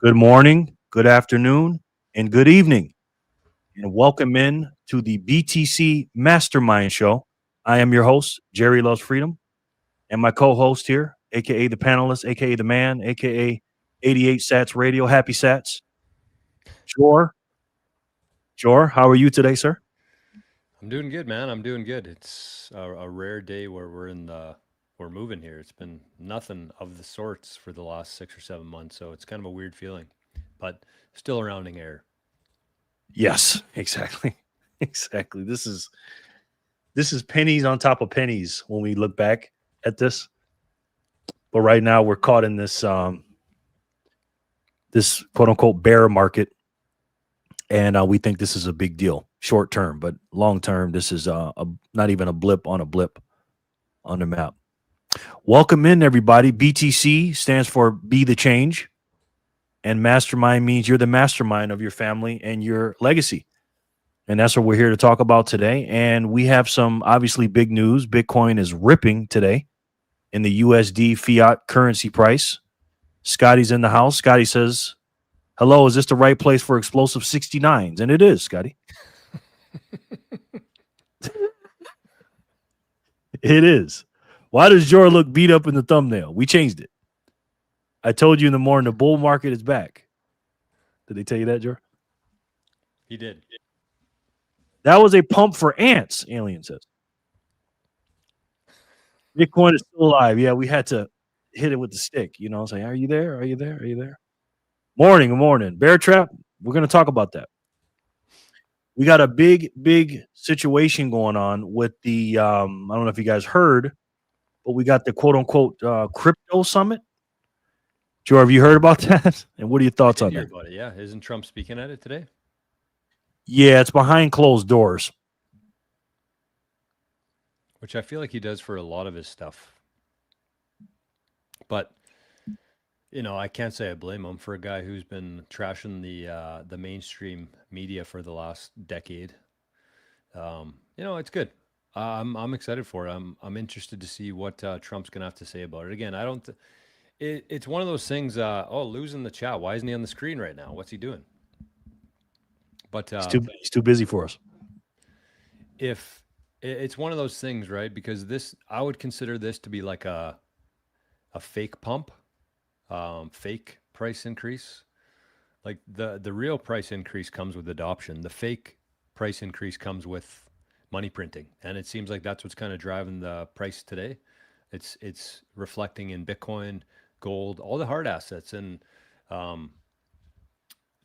Good morning, good afternoon, and good evening, and welcome in to the BTC Mastermind Show. I am your host, Jerry Loves Freedom, and my co-host here, aka the panelist, aka the man, aka 88 Sats Radio, Happy Sats. Jor, Jor, how are you today, sir? I'm doing good, man. I'm doing good. It's a rare day where we're moving here. It's been nothing of the sorts for the last 6 or 7 months, so it's kind of a weird feeling, but still a rounding error. Yes, exactly, exactly. This is pennies on top of pennies when we look back at this. But right now we're caught in this quote unquote bear market, and we think this is a big deal short term, but long term, this is not even a blip on a blip on the map. Welcome in, everybody. BTC stands for Be the Change, and Mastermind means you're the mastermind of your family and your legacy. And that's what we're here to talk about today. And we have some obviously big news. Bitcoin is ripping today in the USD fiat currency price. Scotty's in the house. Scotty says, hello, is this the right place for explosive 69s? And it is, Scotty. It is. Why does Jor look beat up in the thumbnail? We changed it. I told you in the morning the bull market is back. Did they tell you that, Jor? He did. That was a pump for ants, Alien says. Bitcoin is still alive. Yeah, we had to hit it with the stick. You know, say, are you there? Are you there? Are you there? Morning, good morning. Bear trap. We're going to talk about that. We got a big situation going on with the I don't know if you guys heard, but we got the quote unquote crypto summit. Joe, have you heard about that? And what are your I thoughts did on hear that? about it. Yeah, isn't Trump speaking at it today? Yeah, it's behind closed doors. Which I feel like he does for a lot of his stuff. But I can't say I blame him for a guy who's been trashing the mainstream media for the last decade. It's good. I'm excited for it. I'm interested to see what Trump's gonna have to say about it. Again, I don't. It's one of those things. Losing the chat. Why isn't he on the screen right now? What's he doing? But He's too busy for us. if it's one of those things, right? Because I would consider this to be like a fake pump, fake price increase. Like the real price increase comes with adoption. The fake price increase comes with money printing, and it seems like that's what's kind of driving the price today. It's reflecting in Bitcoin, gold, all the hard assets. And um,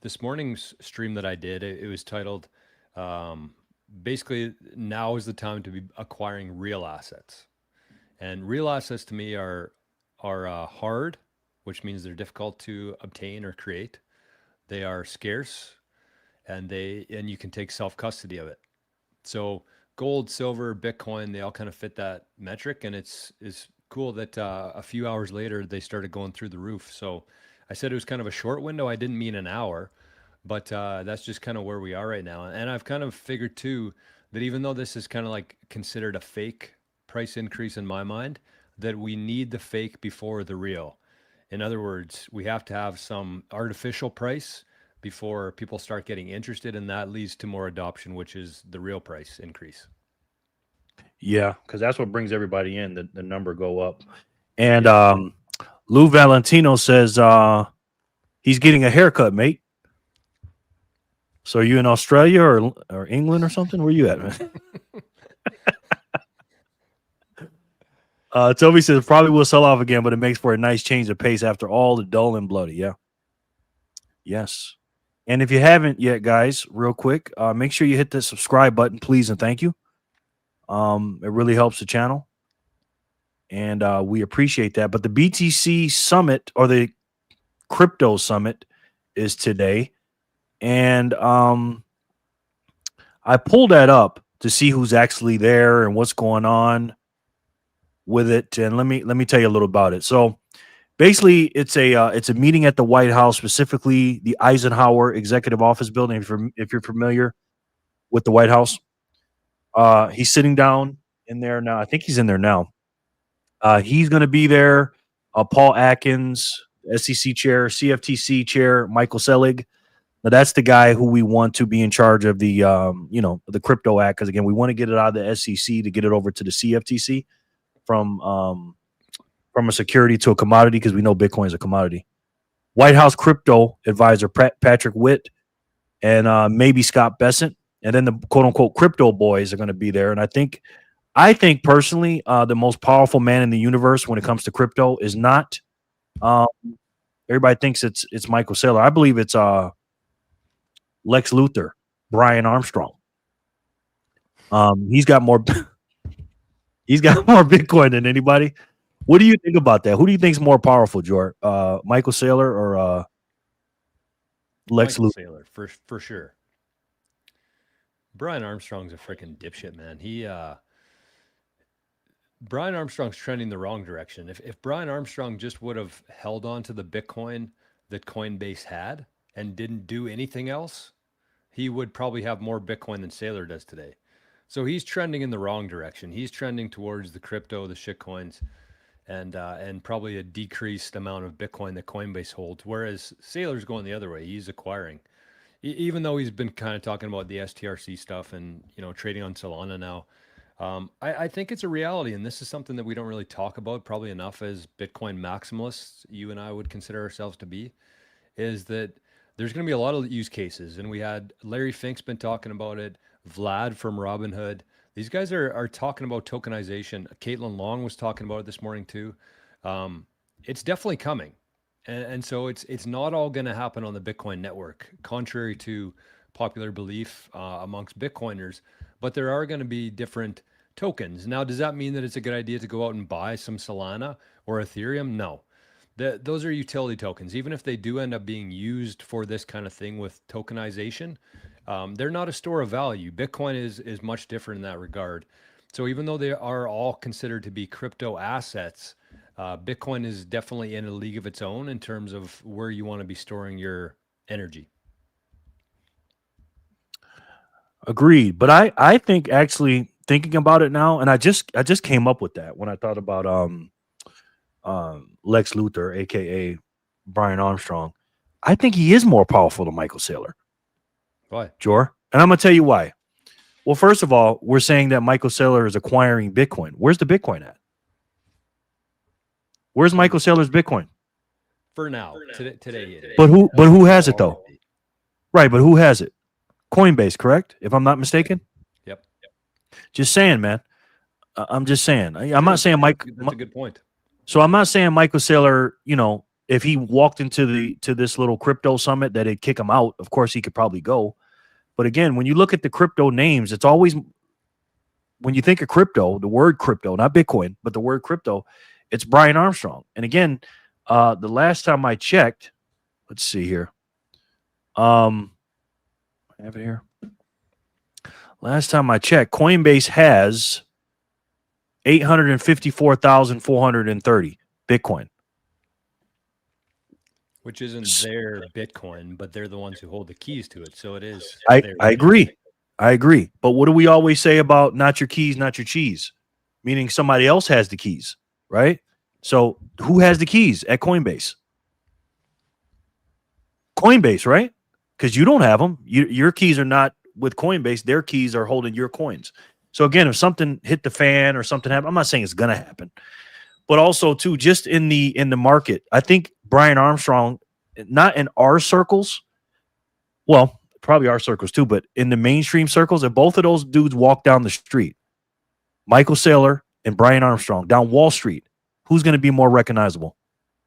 this morning's stream that I did, it was titled, um, basically, now is the time to be acquiring real assets. And real assets to me are hard, which means they're difficult to obtain or create. They are scarce, and you can take self custody of it. So gold, silver, Bitcoin, they all kind of fit that metric, and it's cool that a few hours later they started going through the roof. So I said it was kind of a short window. I didn't mean an hour, but that's just kind of where we are right now. And I've kind of figured too that even though this is kind of like considered a fake price increase in my mind, that we need the fake before the real. In other words, we have to have some artificial price before people start getting interested, and that leads to more adoption, which is the real price increase. Yeah, because that's what brings everybody in. The number go up. And Yep. Lou Valentino says he's getting a haircut, mate. So are you in Australia or England or something? Where you at, man? Toby says probably will sell off again, but it makes for a nice change of pace after all the dull and bloody. Yeah. Yes. And if you haven't yet, guys, real quick, make sure you hit the subscribe button, please, and thank you. It really helps the channel, and we appreciate that. But the BTC Summit or the Crypto Summit is today, and I pulled that up to see who's actually there and what's going on with it. And let me tell you a little about it. So basically, it's a meeting at the White House, specifically the Eisenhower Executive Office Building. If you're familiar with the White House, he's sitting down in there now. I think he's in there now. He's going to be there. Paul Atkins, SEC chair, CFTC chair, Michael Selig. Now that's the guy who we want to be in charge of the the Crypto Act, because again, we want to get it out of the SEC to get it over to the CFTC from a security to a commodity, because we know Bitcoin is a commodity. White House crypto advisor Patrick Witt and maybe Scott Bessent, and then the quote unquote crypto boys are going to be there. And I think personally, the most powerful man in the universe when it comes to crypto is not. Everybody thinks it's Michael Saylor. I believe it's Lex Luthor, Brian Armstrong. He's got more. He's got more Bitcoin than anybody. What do you think about that? Who do you think is more powerful, Jor? Michael Saylor or Lex Michael Luthor? Saylor, for sure. Brian Armstrong's a freaking dipshit, man. Brian Armstrong's trending the wrong direction. If Brian Armstrong just would have held on to the Bitcoin that Coinbase had and didn't do anything else, he would probably have more Bitcoin than Saylor does today. So he's trending in the wrong direction. He's trending towards the crypto, the shitcoins, and probably a decreased amount of Bitcoin that Coinbase holds. Whereas Saylor's going the other way. He's acquiring, even though he's been kind of talking about the STRC stuff and trading on Solana now. I think it's a reality, and this is something that we don't really talk about probably enough as Bitcoin maximalists. You and I would consider ourselves to be, is that there's going to be a lot of use cases, and we had Larry Fink's been talking about it, Vlad from Robinhood. These guys are talking about tokenization. Caitlin Long was talking about it this morning too. It's definitely coming, and so it's not all going to happen on the Bitcoin network, contrary to popular belief amongst Bitcoiners. But there are going to be different tokens. Now, does that mean that it's a good idea to go out and buy some Solana or Ethereum? No. Those are utility tokens. Even if they do end up being used for this kind of thing with tokenization, they're not a store of value. Bitcoin is much different in that regard. So even though they are all considered to be crypto assets, Bitcoin is definitely in a league of its own in terms of where you want to be storing your energy. Agreed. But I think, actually thinking about it now, and I just came up with that when I thought about Lex Luthor, aka Brian Armstrong. I think he is more powerful than Michael Saylor. Why? Jor? And I'm gonna tell you why. Well, first of all, we're saying that Michael Saylor is acquiring Bitcoin. Where's the Bitcoin at? Where's Michael Saylor's Bitcoin? For now, today. But who has it though? Right, but who has it? Coinbase, correct? If I'm not mistaken. Yep. Just saying, man. I'm just saying. I'm not saying Mike. That's a good point. So I'm not saying Michael Saylor, if he walked into this little crypto summit, that it'd kick him out. Of course, he could probably go. But again, when you look at the crypto names, it's always, when you think of crypto, the word crypto, not Bitcoin, but the word crypto, it's Brian Armstrong. And again, the last time I checked, let's see here. I have it here. Last time I checked, Coinbase has 854,430 Bitcoin. Which isn't their Bitcoin, but they're the ones who hold the keys to it. So it is. I agree. I agree. But what do we always say about not your keys, not your cheese? Meaning somebody else has the keys, right? So who has the keys at Coinbase? Coinbase, right? Because you don't have them. Your keys are not with Coinbase. Their keys are holding your coins. So again, if something hit the fan or something happened, I'm not saying it's gonna happen, but also too, just in the market, I think Brian Armstrong, not in our circles, well, probably our circles too, but in the mainstream circles, if both of those dudes walk down the street, Michael Saylor and Brian Armstrong down Wall Street, who's going to be more recognizable,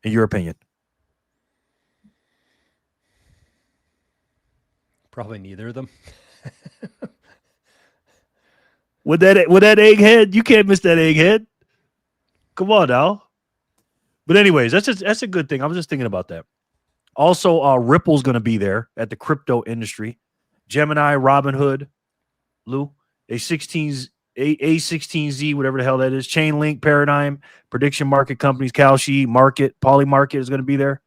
in your opinion? Probably neither of them. With that egghead, you can't miss that egghead. Come on now. But anyways, that's a good thing. I was just thinking about that. Also, Ripple's going to be there at the crypto industry. Gemini, Robinhood, Lou, A16Z, whatever the hell that is. Chainlink, Paradigm, prediction market companies, Kalshi, Market, Polymarket is going to be there.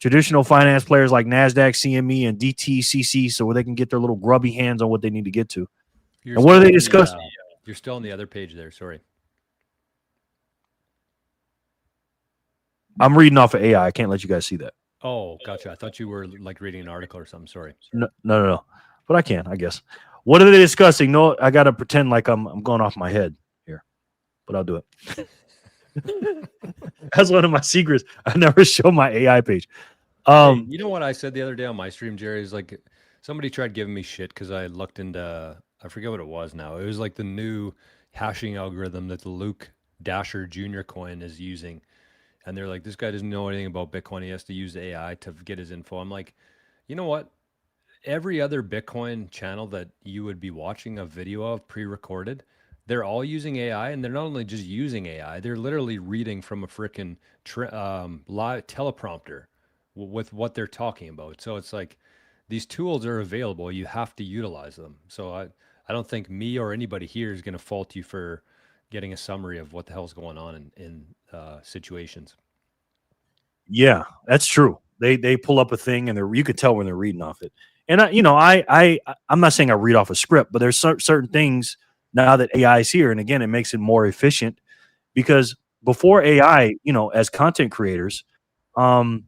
Traditional finance players like NASDAQ, CME, and DTCC, so where they can get their little grubby hands on what they need to get to. And what do they discuss? You're still on the other page there. Sorry. I'm reading off of AI. I can't let you guys see that. Oh, gotcha. I thought you were like reading an article or something. Sorry. No. But I can, I guess. What are they discussing? No, I gotta pretend like I'm going off my head here, but I'll do it. That's one of my secrets. I never show my AI page. Hey, you know what I said the other day on my stream, Jerry? Is like somebody tried giving me shit because I looked into, I forget what it was now. It was like the new hashing algorithm that the Luke Dasher Jr. coin is using. And they're like, this guy doesn't know anything about Bitcoin. He has to use AI to get his info. I'm like, you know what? Every other Bitcoin channel that you would be watching a video of pre-recorded, they're all using AI, and they're not only just using AI, they're literally reading from a freaking live teleprompter with what they're talking about. So it's like these tools are available. You have to utilize them. So I don't think me or anybody here is going to fault you for getting a summary of what the hell's going on in situations. Yeah, that's true. They pull up a thing and you could tell when they're reading off it. And I'm not saying I read off a script, but there's certain things now that AI is here, and again, it makes it more efficient because before AI, as content creators, um,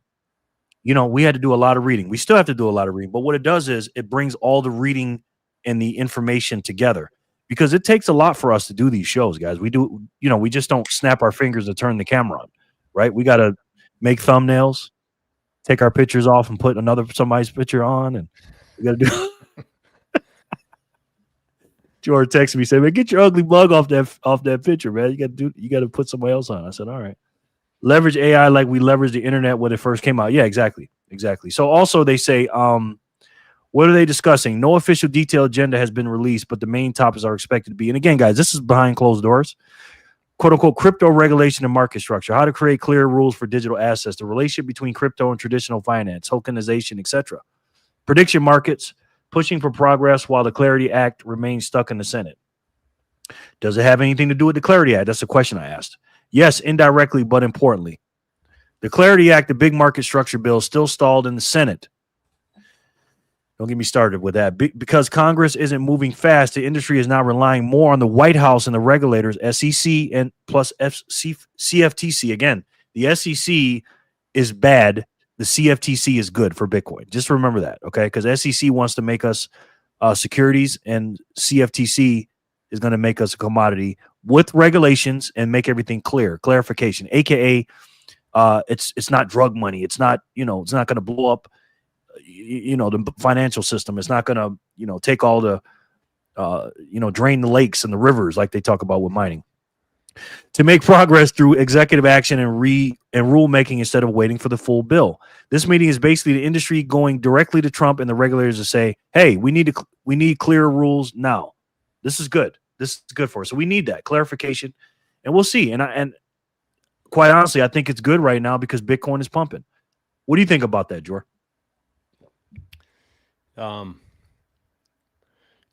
we had to do a lot of reading. We still have to do a lot of reading, but what it does is it brings all the reading and the information together because it takes a lot for us to do these shows, guys. We just don't snap our fingers and turn the camera on, right? We got to make thumbnails, take our pictures off and put somebody's picture on, and we got to do. George texted me saying, "Man, get your ugly mug off that picture, man. You got to put somebody else on." I said, "All right." Leverage AI like we leveraged the internet when it first came out. Yeah, exactly. So also they say, what are they discussing? No official detailed agenda has been released, but the main topics are expected to be. And again, guys, this is behind closed doors. "Quote unquote crypto regulation and market structure, how to create clear rules for digital assets, the relationship between crypto and traditional finance, tokenization, etc. Prediction markets, pushing for progress while the Clarity Act remains stuck in the Senate." Does it have anything to do with the Clarity Act? That's the question I asked. Yes, indirectly, but importantly. The Clarity Act, the big market structure bill, is still stalled in the Senate. Don't get me started with that. Because Congress isn't moving fast, the industry is now relying more on the White House and the regulators, SEC and plus CFTC. Again, the SEC is bad. The CFTC is good for Bitcoin. Just remember that, okay? Because SEC wants to make us securities, and CFTC is going to make us a commodity with regulations and make everything clear, clarification, aka it's not drug money. It's not, it's not going to blow up, the financial system. It's not going to, take all the, drain the lakes and the rivers like they talk about with mining. To make progress through executive action and rulemaking instead of waiting for the full bill. This meeting is basically the industry going directly to Trump and the regulators to say, "Hey, we need clear rules now. This is good. This is good for us. So we need that clarification, and we'll see." And quite honestly, I think it's good right now because Bitcoin is pumping. What do you think about that, Jor?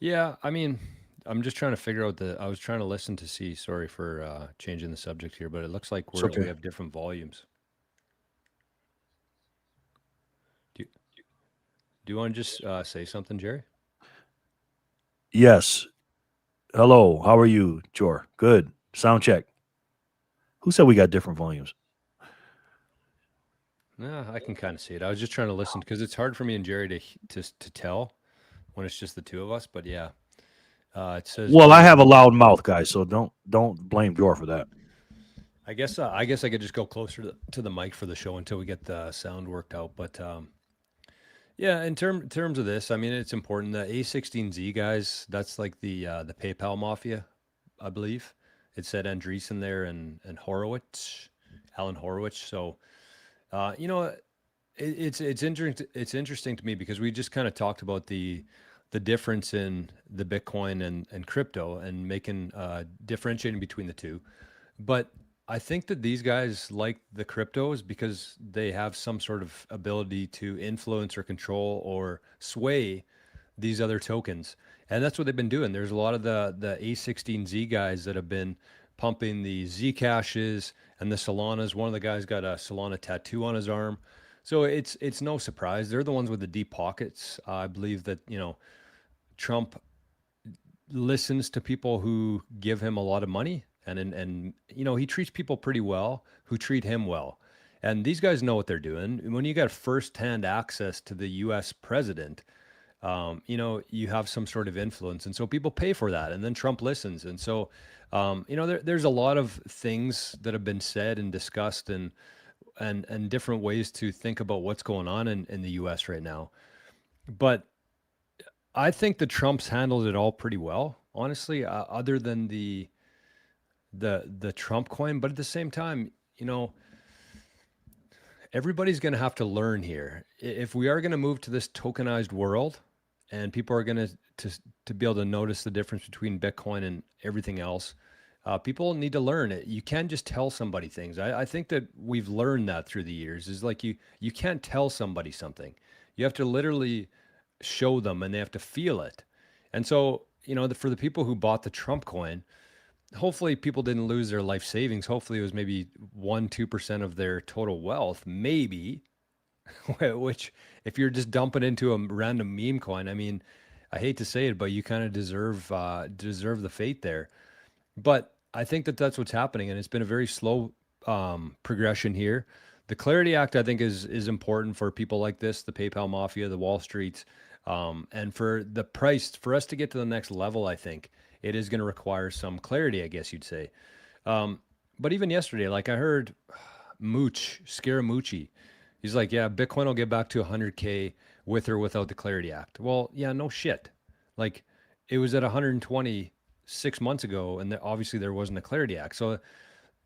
Yeah, I mean, I'm just trying to figure out I was trying to listen to see, sorry for changing the subject here, but it looks like we have different volumes. Do you want to just say something, Jerry? Yes. Hello. How are you, Jor? Good. Sound check. Who said we got different volumes? Yeah, I can kind of see it. I was just trying to listen because it's hard for me and Jerry to tell when it's just the two of us. But yeah, it says. Well, I have a loud mouth, guys, so don't blame Jor for that. I guess I could just go closer to the mic for the show until we get the sound worked out. But yeah, in terms of this, I mean, it's important. The A16Z guys, that's like the PayPal mafia, I believe. It said Andreessen there and Horowitz, Alan Horowitz. So, it's interesting. It's interesting to me because we just kind of talked about the difference in the Bitcoin and crypto and making differentiating between the two. But I think that these guys like the cryptos because they have some sort of ability to influence or control or sway these other tokens. And that's what they've been doing. There's a lot of the A16Z guys that have been pumping the Z caches and the Solanas. One of the guys got a Solana tattoo on his arm. So it's no surprise. They're the ones with the deep pockets. I believe that, Trump listens to people who give him a lot of money and he treats people pretty well who treat him well. And these guys know what they're doing. When you got firsthand access to the U.S. president, you have some sort of influence. And so people pay for that. And then Trump listens. And so, there's a lot of things that have been said and discussed and different ways to think about what's going on in the U.S. right now. But I think the Trumps handled it all pretty well, honestly, other than the Trump coin. But at the same time, everybody's going to have to learn here. If we are going to move to this tokenized world, and people are going to be able to notice the difference between Bitcoin and everything else, people need to learn it. You can't just tell somebody things. I think that we've learned that through the years. Is like you can't tell somebody something. You have to literally show them, and they have to feel it. And so, for the people who bought the Trump coin, hopefully people didn't lose their life savings. Hopefully it was maybe 1-2% of their total wealth, maybe. Which, if you're just dumping into a random meme coin, I mean, I hate to say it, but you kind of deserve the fate there. But I think that that's what's happening, and it's been a very slow progression here. The Clarity Act, I think, is important for people like this, the PayPal Mafia, the Wall Street, and for the price, for us to get to the next level, I think it is going to require some clarity, I guess you'd say. But even yesterday, like I heard Scaramucci, he's like, yeah, Bitcoin will get back to 100K with or without the Clarity Act. Well, yeah, no shit. Like, it was at 120 6 months ago, and obviously there wasn't a Clarity Act. So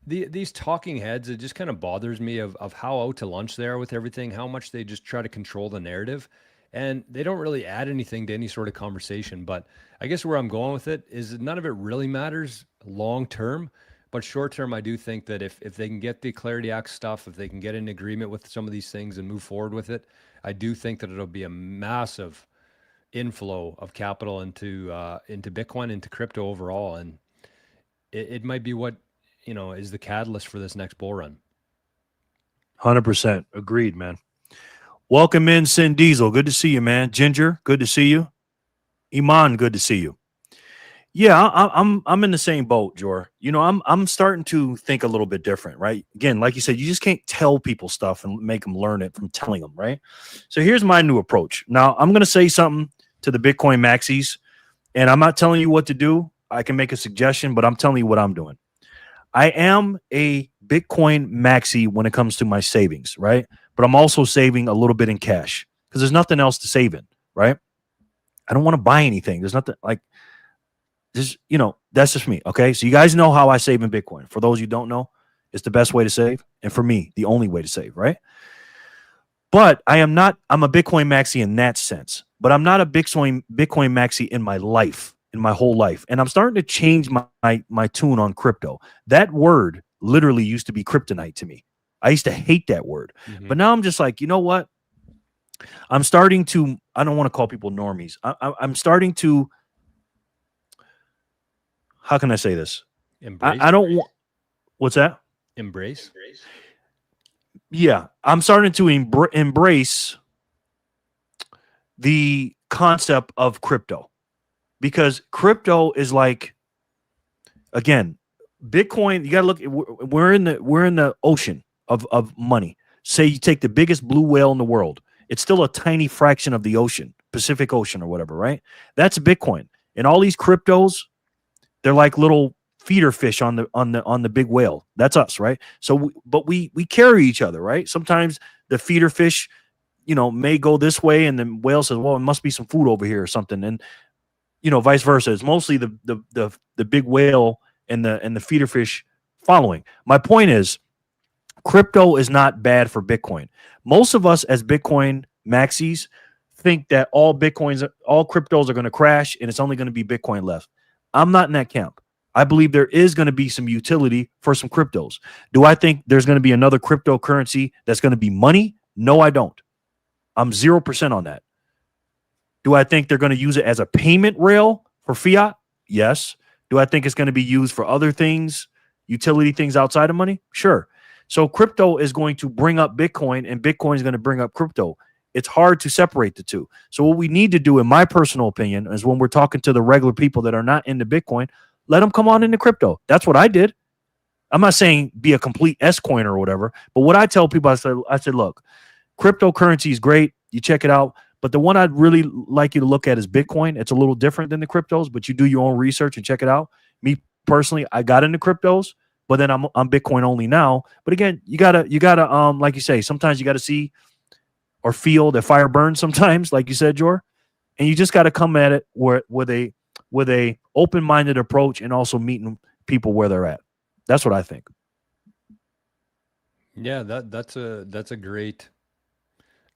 these talking heads, it just kind of bothers me of how out to lunch they are with everything, how much they just try to control the narrative. And they don't really add anything to any sort of conversation. But I guess where I'm going with it is none of it really matters long term. But short term, I do think that if they can get the Clarity Act stuff, if they can get in agreement with some of these things and move forward with it, I do think that it'll be a massive inflow of capital into Bitcoin, into crypto overall. And it might be what, is the catalyst for this next bull run. 100% agreed, man. Welcome in, Sin Diesel. Good to see you, man. Ginger, good to see you. Iman, good to see you. Yeah, I'm in the same boat, Jor. I'm starting to think a little bit different, right? Again, like you said, you just can't tell people stuff and make them learn it from telling them, right? So here's my new approach. Now, I'm going to say something to the Bitcoin maxis, and I'm not telling you what to do. I can make a suggestion, but I'm telling you what I'm doing. I am a Bitcoin maxi when it comes to my savings, right? But I'm also saving a little bit in cash because there's nothing else to save in, right? I don't want to buy anything. There's nothing like this, that's just me. Okay. So you guys know how I save in Bitcoin. For those you don't know, it's the best way to save. And for me, the only way to save, right? But I'm a Bitcoin maxi in that sense, but I'm not a Bitcoin maxi in my life, in my whole life. And I'm starting to change my tune on crypto. That word literally used to be kryptonite to me. I used to hate that word, but now I'm just like, you know what? I'm starting to, I don't want to call people normies. I'm starting to, how can I say this? I don't want, what's that? Embrace? Yeah, I'm starting to embrace the concept of crypto, because crypto is like, again, Bitcoin, you got to look, we're in the ocean of money. Say you take the biggest blue whale in the world. It's still a tiny fraction of the ocean, Pacific Ocean or whatever, right? That's Bitcoin. And all these cryptos, they're like little feeder fish on the big whale. That's us, right? So, but we carry each other, right? Sometimes the feeder fish, may go this way, and the whale says, "Well, it must be some food over here or something," and vice versa. It's mostly the big whale and the feeder fish following. My point is, crypto is not bad for Bitcoin. Most of us as Bitcoin maxis think that all cryptos are going to crash and it's only going to be Bitcoin left. I'm not in that camp. I believe there is going to be some utility for some cryptos. Do I think there's going to be another cryptocurrency that's going to be money? No, I don't. I'm 0% on that. Do I think they're going to use it as a payment rail for fiat? Yes. Do I think it's going to be used for other things, utility things outside of money? Sure. So crypto is going to bring up Bitcoin, and Bitcoin is going to bring up crypto. It's hard to separate the two. So what we need to do, in my personal opinion, is when we're talking to the regular people that are not into Bitcoin, let them come on into crypto. That's what I did. I'm not saying be a complete S coiner or whatever, but what I tell people, I said, look, cryptocurrency is great. You check it out. But the one I'd really like you to look at is Bitcoin. It's a little different than the cryptos, but you do your own research and check it out. Me personally, I got into cryptos, but then I'm Bitcoin only now. But again, you gotta like you say, sometimes you gotta see or feel the fire burn sometimes, like you said, Jor. And you just gotta come at it with a open-minded approach and also meeting people where they're at. That's what I think. Yeah, that's a great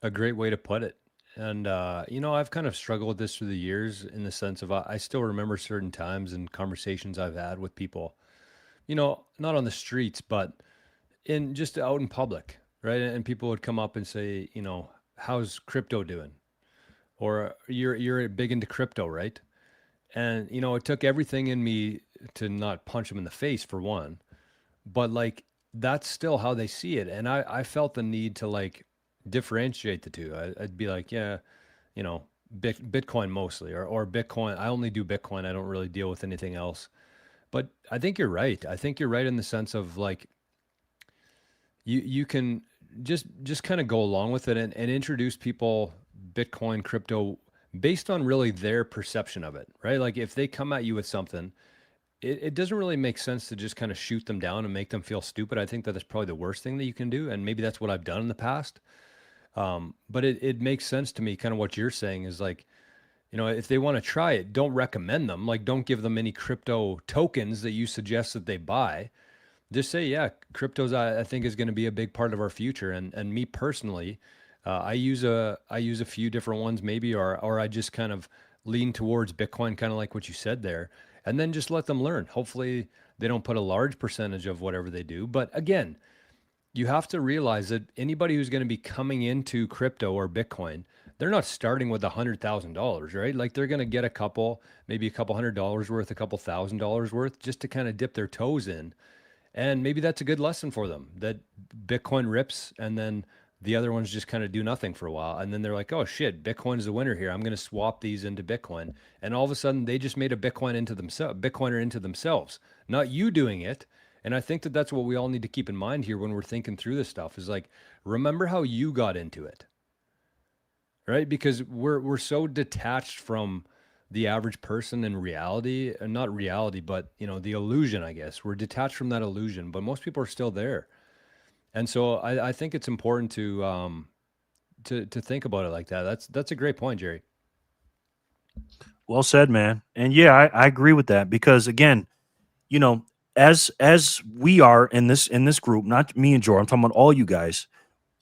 way to put it. And you know, I've kind of struggled with this through the years in the sense of I still remember certain times and conversations I've had with people, you know, not on the streets, but in just out in public, right? And people would come up and say, you know, how's crypto doing? Or you're big into crypto, right? And you know, it took everything in me to not punch them in the face for one, but like that's still how they see it. And I felt the need to like differentiate the two. I'd be like, yeah, you know, Bitcoin mostly, or Bitcoin. I only do Bitcoin. I don't really deal with anything else. But I think you're right. I think you're right in the sense of like you can just kind of go along with it and introduce people Bitcoin, crypto based on really their perception of it, right? Like if they come at you with something, it doesn't really make sense to just kind of shoot them down and make them feel stupid. I think that that's probably the worst thing that you can do. And maybe that's what I've done in the past. But it makes sense to me, kind of what you're saying is like, you know, if they want to try it, don't recommend them. Like, don't give them any crypto tokens that you suggest that they buy. Just say, yeah, cryptos I think is going to be a big part of our future. And me personally, I use a few different ones maybe, or I just kind of lean towards Bitcoin, kind of like what you said there, and then just let them learn. Hopefully, they don't put a large percentage of whatever they do. But again, you have to realize that anybody who's going to be coming into crypto or Bitcoin, they're not starting with $100,000, right? Like they're going to get a couple, maybe a couple $100 worth, a couple $1,000 worth, just to kind of dip their toes in. And maybe that's a good lesson for them that Bitcoin rips and then the other ones just kind of do nothing for a while. And then they're like, oh shit, Bitcoin's the winner here. I'm going to swap these into Bitcoin. And all of a sudden they just made a Bitcoiner into themselves, not you doing it. And I think that that's what we all need to keep in mind here when we're thinking through this stuff is like, remember how you got into it, right? Because we're so detached from the average person in reality, and not reality, but you know, the illusion, I guess. We're detached from that illusion, but most people are still there. And so I think it's important to think about it like that. That's a great point, Jerry. Well said, man. And yeah, I agree with that because again, you know, as we are in this group, not me and Joe, I'm talking about all you guys.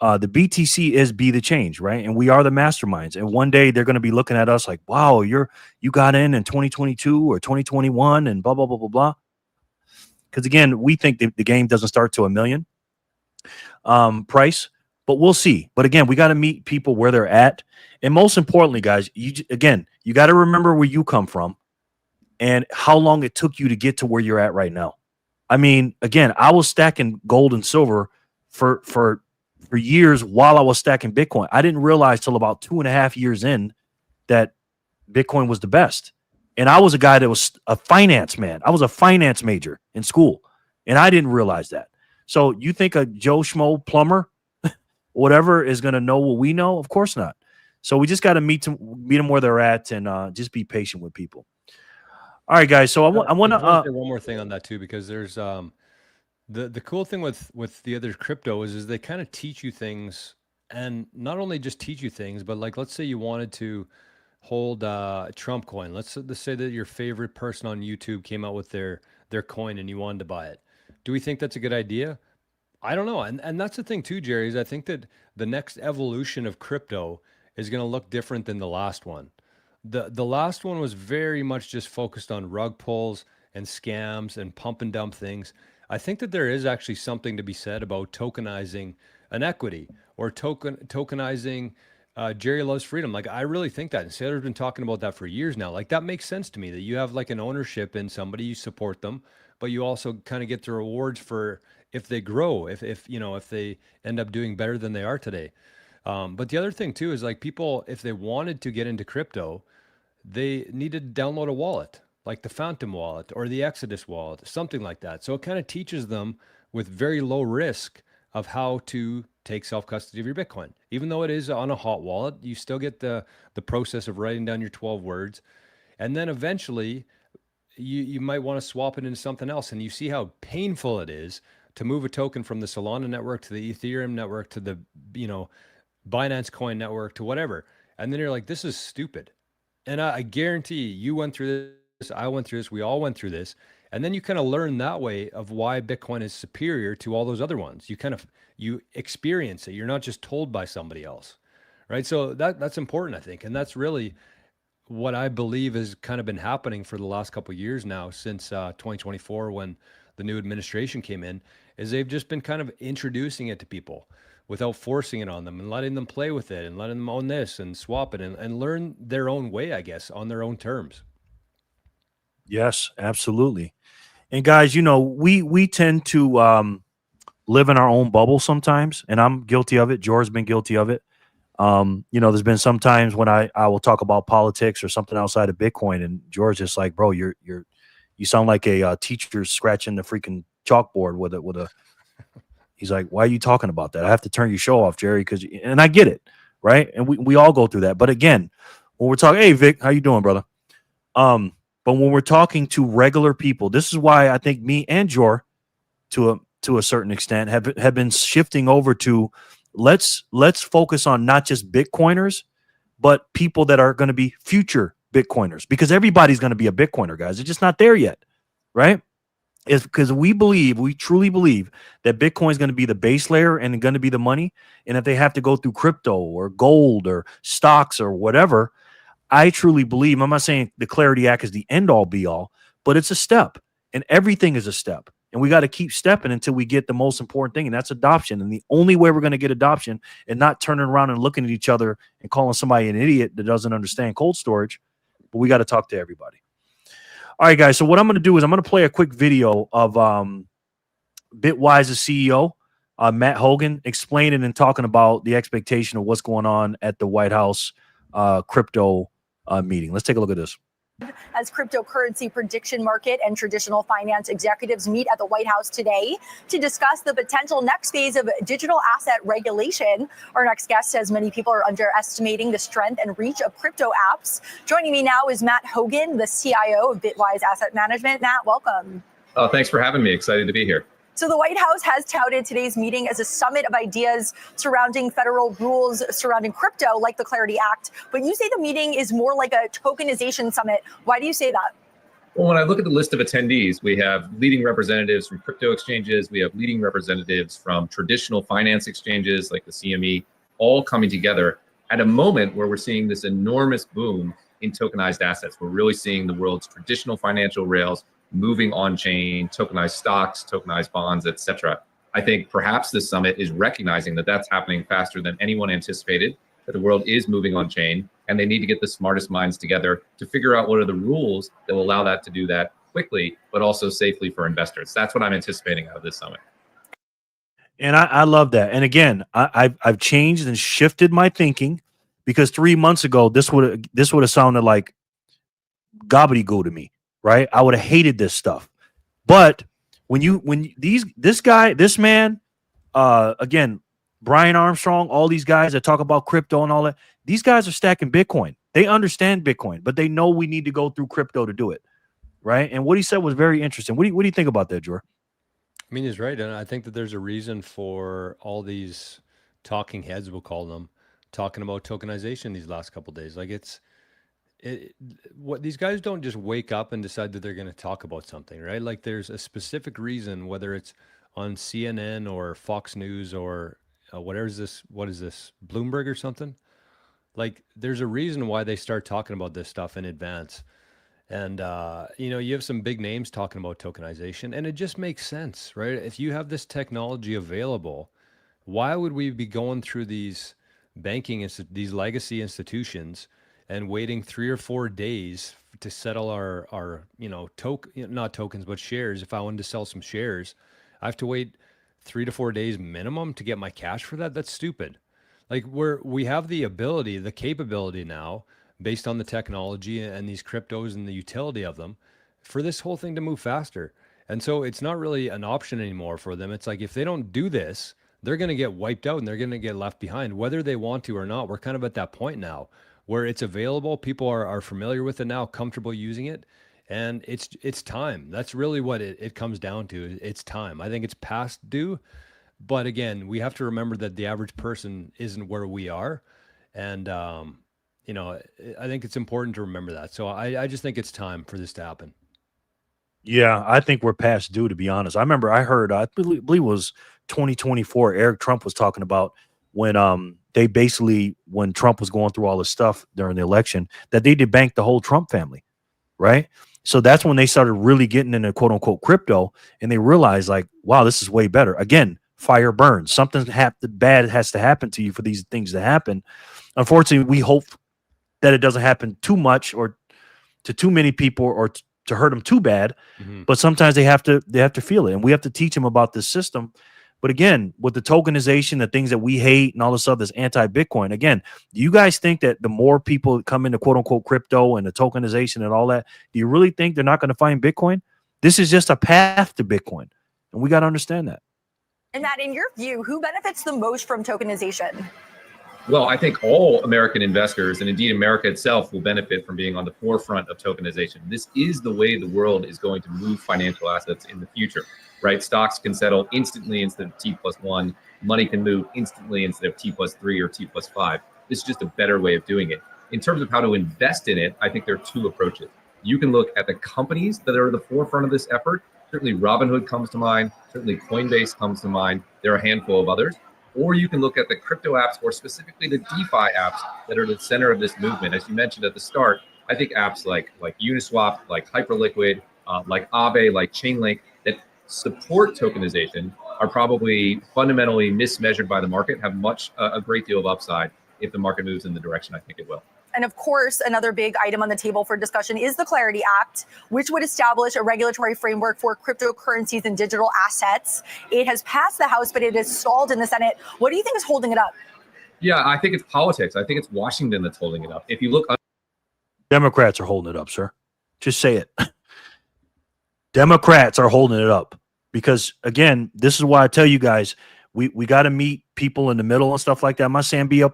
The BTC is be the change, right? And we are the masterminds. And one day they're going to be looking at us like, wow, you got in 2022 or 2021 and blah blah blah blah blah. Because again, we think the game doesn't start to a million price, but we'll see. But again, we got to meet people where they're at, and most importantly, guys, you got to remember where you come from and how long it took you to get to where you're at right now. I mean, again, I was stacking gold and silver for years while I was stacking Bitcoin. I didn't realize till about 2.5 years in that Bitcoin was the best. And I was a guy that was a finance man. I was a finance major in school, and I didn't realize that. So you think a Joe Schmo plumber, whatever, is going to know what we know? Of course not. So we just got to meet them where they're at and just be patient with people. All right, guys. So I want just want to to. say one more thing on that too, because there's the cool thing with the other crypto is they kind of teach you things, and not only just teach you things, but like let's say you wanted to hold Trump coin. Let's say that your favorite person on YouTube came out with their coin and you wanted to buy it. Do we think that's a good idea? I don't know. And that's the thing too, Jerry, is I think that the next evolution of crypto is going to look different than the last one. The last one was very much just focused on rug pulls and scams and pump and dump things. I think that there is actually something to be said about tokenizing an equity or tokenizing Jerry loves freedom. Like I really think that. And Sailor's been talking about that for years now. Like that makes sense to me that you have like an ownership in somebody, you support them, but you also kind of get the rewards for if they grow, if you know, if they end up doing better than they are today. But the other thing too is like people, if they wanted to get into crypto, they needed to download a wallet. like the Phantom wallet or the Exodus wallet, something like that. So it kind of teaches them with very low risk of how to take self-custody of your Bitcoin. Even though it is on a hot wallet, you still get the process of writing down your 12 words. And then eventually you might want to swap it into something else. And you see how painful it is to move a token from the Solana network to the Ethereum network to the, Binance Coin network to whatever. And then you're like, this is stupid. And I guarantee you went through this, I went through this, we all went through this. And then you kind of learn that way of why Bitcoin is superior to all those other ones. You experience it. You're not just told by somebody else. Right. So that's important, I think. And that's really what I believe has kind of been happening for the last couple of years now, since 2024, when the new administration came in, is they've just been kind of introducing it to people without forcing it on them and letting them play with it and letting them own this and swap it and learn their own way, I guess, on their own terms. Yes, absolutely. And guys, we tend to live in our own bubble sometimes, and I'm guilty of it. George's been guilty of it. There's been some times when I will talk about politics or something outside of Bitcoin, and George is like, bro, you sound like a teacher scratching the freaking chalkboard with a. He's like, why are you talking about that? I have to turn your show off, Jerry, and I get it, right? And we all go through that. But again, when we're talking, hey Vic, how you doing, brother? But when we're talking to regular people, this is why I think me and Jor, to a certain extent, have been shifting over to let's focus on not just Bitcoiners, but people that are going to be future Bitcoiners, because everybody's going to be a Bitcoiner, guys. It's just not there yet, right? It's because we truly believe that Bitcoin is going to be the base layer and going to be the money. And if they have to go through crypto or gold or stocks or whatever, I truly believe, I'm not saying the Clarity Act is the end all be all, but it's a step, and everything is a step. And we got to keep stepping until we get the most important thing, and that's adoption. And the only way we're going to get adoption, and not turning around and looking at each other and calling somebody an idiot that doesn't understand cold storage, but we got to talk to everybody. All right, guys. So what I'm going to do is I'm going to play a quick video of Bitwise's CEO, Matt Hogan, explaining and talking about the expectation of what's going on at the White House crypto meeting. Let's take a look at this. As cryptocurrency prediction market and traditional finance executives meet at the White House today to discuss the potential next phase of digital asset regulation. Our next guest says many people are underestimating the strength and reach of crypto apps. Joining me now is Matt Hogan, the CIO of Bitwise Asset Management. Matt, welcome. Oh, thanks for having me. Excited to be here. So the White House has touted today's meeting as a summit of ideas surrounding federal rules surrounding crypto, like the Clarity Act. But you say the meeting is more like a tokenization summit. Why do you say that? Well, when I look at the list of attendees, we have leading representatives from crypto exchanges. We have leading representatives from traditional finance exchanges like the CME, all coming together at a moment where we're seeing this enormous boom in tokenized assets. We're really seeing the world's traditional financial rails moving on chain, tokenized stocks, tokenized bonds, etc. I think perhaps this summit is recognizing that that's happening faster than anyone anticipated, that the world is moving on chain, and they need to get the smartest minds together to figure out what are the rules that will allow that to do that quickly, but also safely for investors. That's what I'm anticipating out of this summit. And I love that. And again, I've changed and shifted my thinking, because 3 months ago, this would have sounded like gobbledygook to me. Right, I would have hated this stuff, but this man, again, Brian Armstrong, all these guys that talk about crypto and all that, these guys are stacking Bitcoin. They understand Bitcoin, but they know we need to go through crypto to do it, right? And what he said was very interesting. What do you think about that, Jor? I mean, he's right, and I think that there's a reason for all these talking heads, we'll call them, talking about tokenization these last couple of days. Like what these guys don't just wake up and decide that they're going to talk about something, right? Like there's a specific reason, whether it's on CNN or Fox News or what is this, Bloomberg or something. Like there's a reason why they start talking about this stuff in advance. And, you have some big names talking about tokenization, and it just makes sense, right? If you have this technology available, why would we be going through these these legacy institutions and waiting 3 or 4 days to settle our not tokens, but shares? If I wanted to sell some shares, I have to wait 3 to 4 days minimum to get my cash for that. That's stupid. Like we have the ability, the capability now, based on the technology and these cryptos and the utility of them, for this whole thing to move faster. And so it's not really an option anymore for them. It's like if they don't do this, they're going to get wiped out and they're going to get left behind, whether they want to or not. We're kind of at that point now where it's available. People are familiar with it now, comfortable using it. And it's time. That's really what it comes down to. It's time. I think it's past due. But again, we have to remember that the average person isn't where we are. And, you know, I think it's important to remember that. So I just think it's time for this to happen. Yeah, I think we're past due, to be honest. I remember I heard, I believe it was 2024, Eric Trump was talking about when they basically, when Trump was going through all this stuff during the election, that they debanked the whole Trump family, right? So that's when they started really getting into quote unquote crypto, and they realized like, wow, this is way better. Again, fire burns. Something bad has to happen to you for these things to happen. Unfortunately, we hope that it doesn't happen too much or to too many people or to hurt them too bad. But sometimes they have to feel it, and we have to teach them about this system. But again, with the tokenization, the things that we hate and all this stuff that's anti-Bitcoin, again, do you guys think that the more people come into quote unquote crypto and the tokenization and all that, do you really think they're not going to find Bitcoin? This is just a path to Bitcoin, and we got to understand that. And that, in your view, who benefits the most from tokenization? Well, I think all American investors, and indeed America itself, will benefit from being on the forefront of tokenization. This is the way the world is going to move financial assets in the future, right? Stocks can settle instantly instead of T+1. Money can move instantly instead of T+3 or T+5. This is just a better way of doing it. In terms of how to invest in it, I think there are two approaches. You can look at the companies that are at the forefront of this effort. Certainly Robinhood comes to mind. Certainly Coinbase comes to mind. There are a handful of others. Or you can look at the crypto apps, or specifically the DeFi apps that are the center of this movement. As you mentioned at the start, I think apps like Uniswap, like Hyperliquid, like Aave, like Chainlink, that support tokenization are probably fundamentally mismeasured by the market, have a great deal of upside if the market moves in the direction I think it will. And of course, another big item on the table for discussion is the Clarity Act, which would establish a regulatory framework for cryptocurrencies and digital assets. It has passed the House, but it is stalled in the Senate. What do you think is holding it up? Yeah, I think it's politics. I think it's Washington that's holding it up. If you look, Democrats are holding it up, sir. Just say it. Democrats are holding it up because, again, this is why I tell you guys, we got to meet people in the middle and stuff like that. I'm not saying be a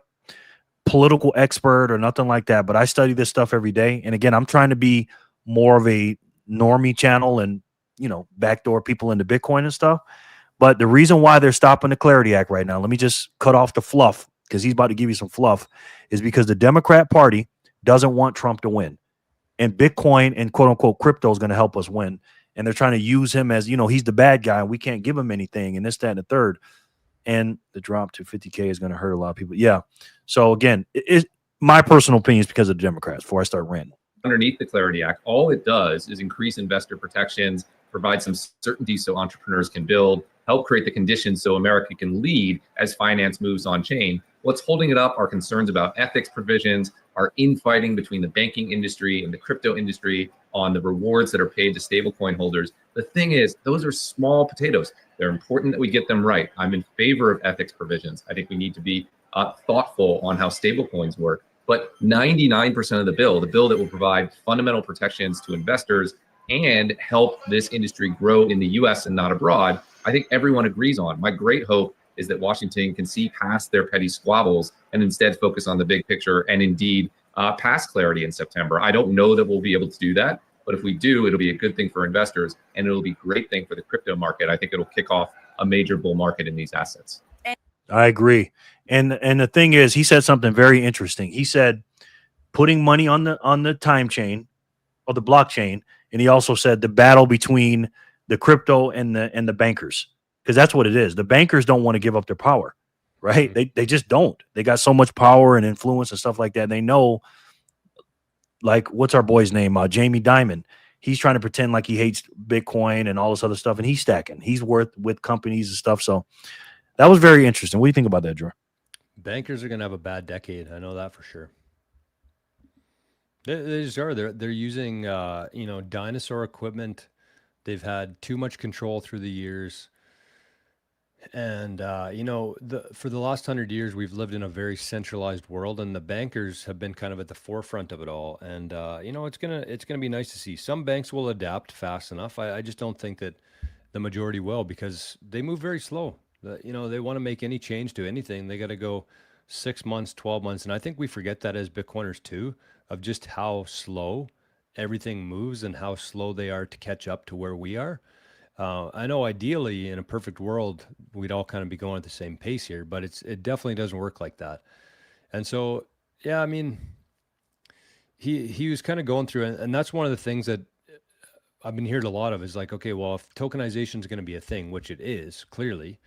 political expert or nothing like that, but I study this stuff every day. And again, I'm trying to be more of a normie channel and, you know, backdoor people into Bitcoin and stuff. But the reason why they're stopping the Clarity Act right now, let me just cut off the fluff because he's about to give you some fluff, is because the Democrat Party doesn't want Trump to win. And Bitcoin and quote unquote crypto is going to help us win. And they're trying to use him as, you know, he's the bad guy and we can't give him anything and this, that, and the third. And the drop to 50K is going to hurt a lot of people. Yeah. So again, my personal opinion is because of the Democrats before I start ranting. Underneath the Clarity Act, all it does is increase investor protections, provide some certainty so entrepreneurs can build, help create the conditions so America can lead as finance moves on chain. What's holding it up are concerns about ethics provisions, are infighting between the banking industry and the crypto industry on the rewards that are paid to stablecoin holders. The thing is, those are small potatoes. They're important that we get them right. I'm in favor of ethics provisions. I think we need to be thoughtful on how stablecoins work. But 99% of the bill that will provide fundamental protections to investors and help this industry grow in the US and not abroad, I think everyone agrees on. My great hope is that Washington can see past their petty squabbles and instead focus on the big picture and indeed pass clarity in September. I don't know that we'll be able to do that, but if we do, it'll be a good thing for investors and it'll be a great thing for the crypto market. I think it'll kick off a major bull market in these assets. I agree. And the thing is, he said something very interesting. He said putting money on the time chain or the blockchain, and he also said the battle between the crypto and the bankers, because that's what it is. The bankers don't want to give up their power, right? They just don't. They got so much power and influence and stuff like that. And they know, like, what's our boy's name? Jamie Dimon. He's trying to pretend like he hates Bitcoin and all this other stuff, and he's stacking. He's worth with companies and stuff. So that was very interesting. What do you think about that, Drew? Bankers are going to have a bad decade. I know that for sure. They just are. They're using dinosaur equipment. They've had too much control through the years. And you know, for the last 100 years, we've lived in a very centralized world, and the bankers have been kind of at the forefront of it all. And you know, it's gonna be nice to see some banks will adapt fast enough. I just don't think that the majority will, because they move very slow. You know, they want to make any change to anything, they got to go 6 months, 12 months, and I think we forget that as Bitcoiners too, of just how slow everything moves and how slow they are to catch up to where we are. I know ideally in a perfect world, we'd all kind of be going at the same pace here, but it definitely doesn't work like that. And so, yeah, I mean, he was kind of going through, and that's one of the things that I've been hearing a lot of is like, okay, well, if tokenization is going to be a thing, which it is clearly,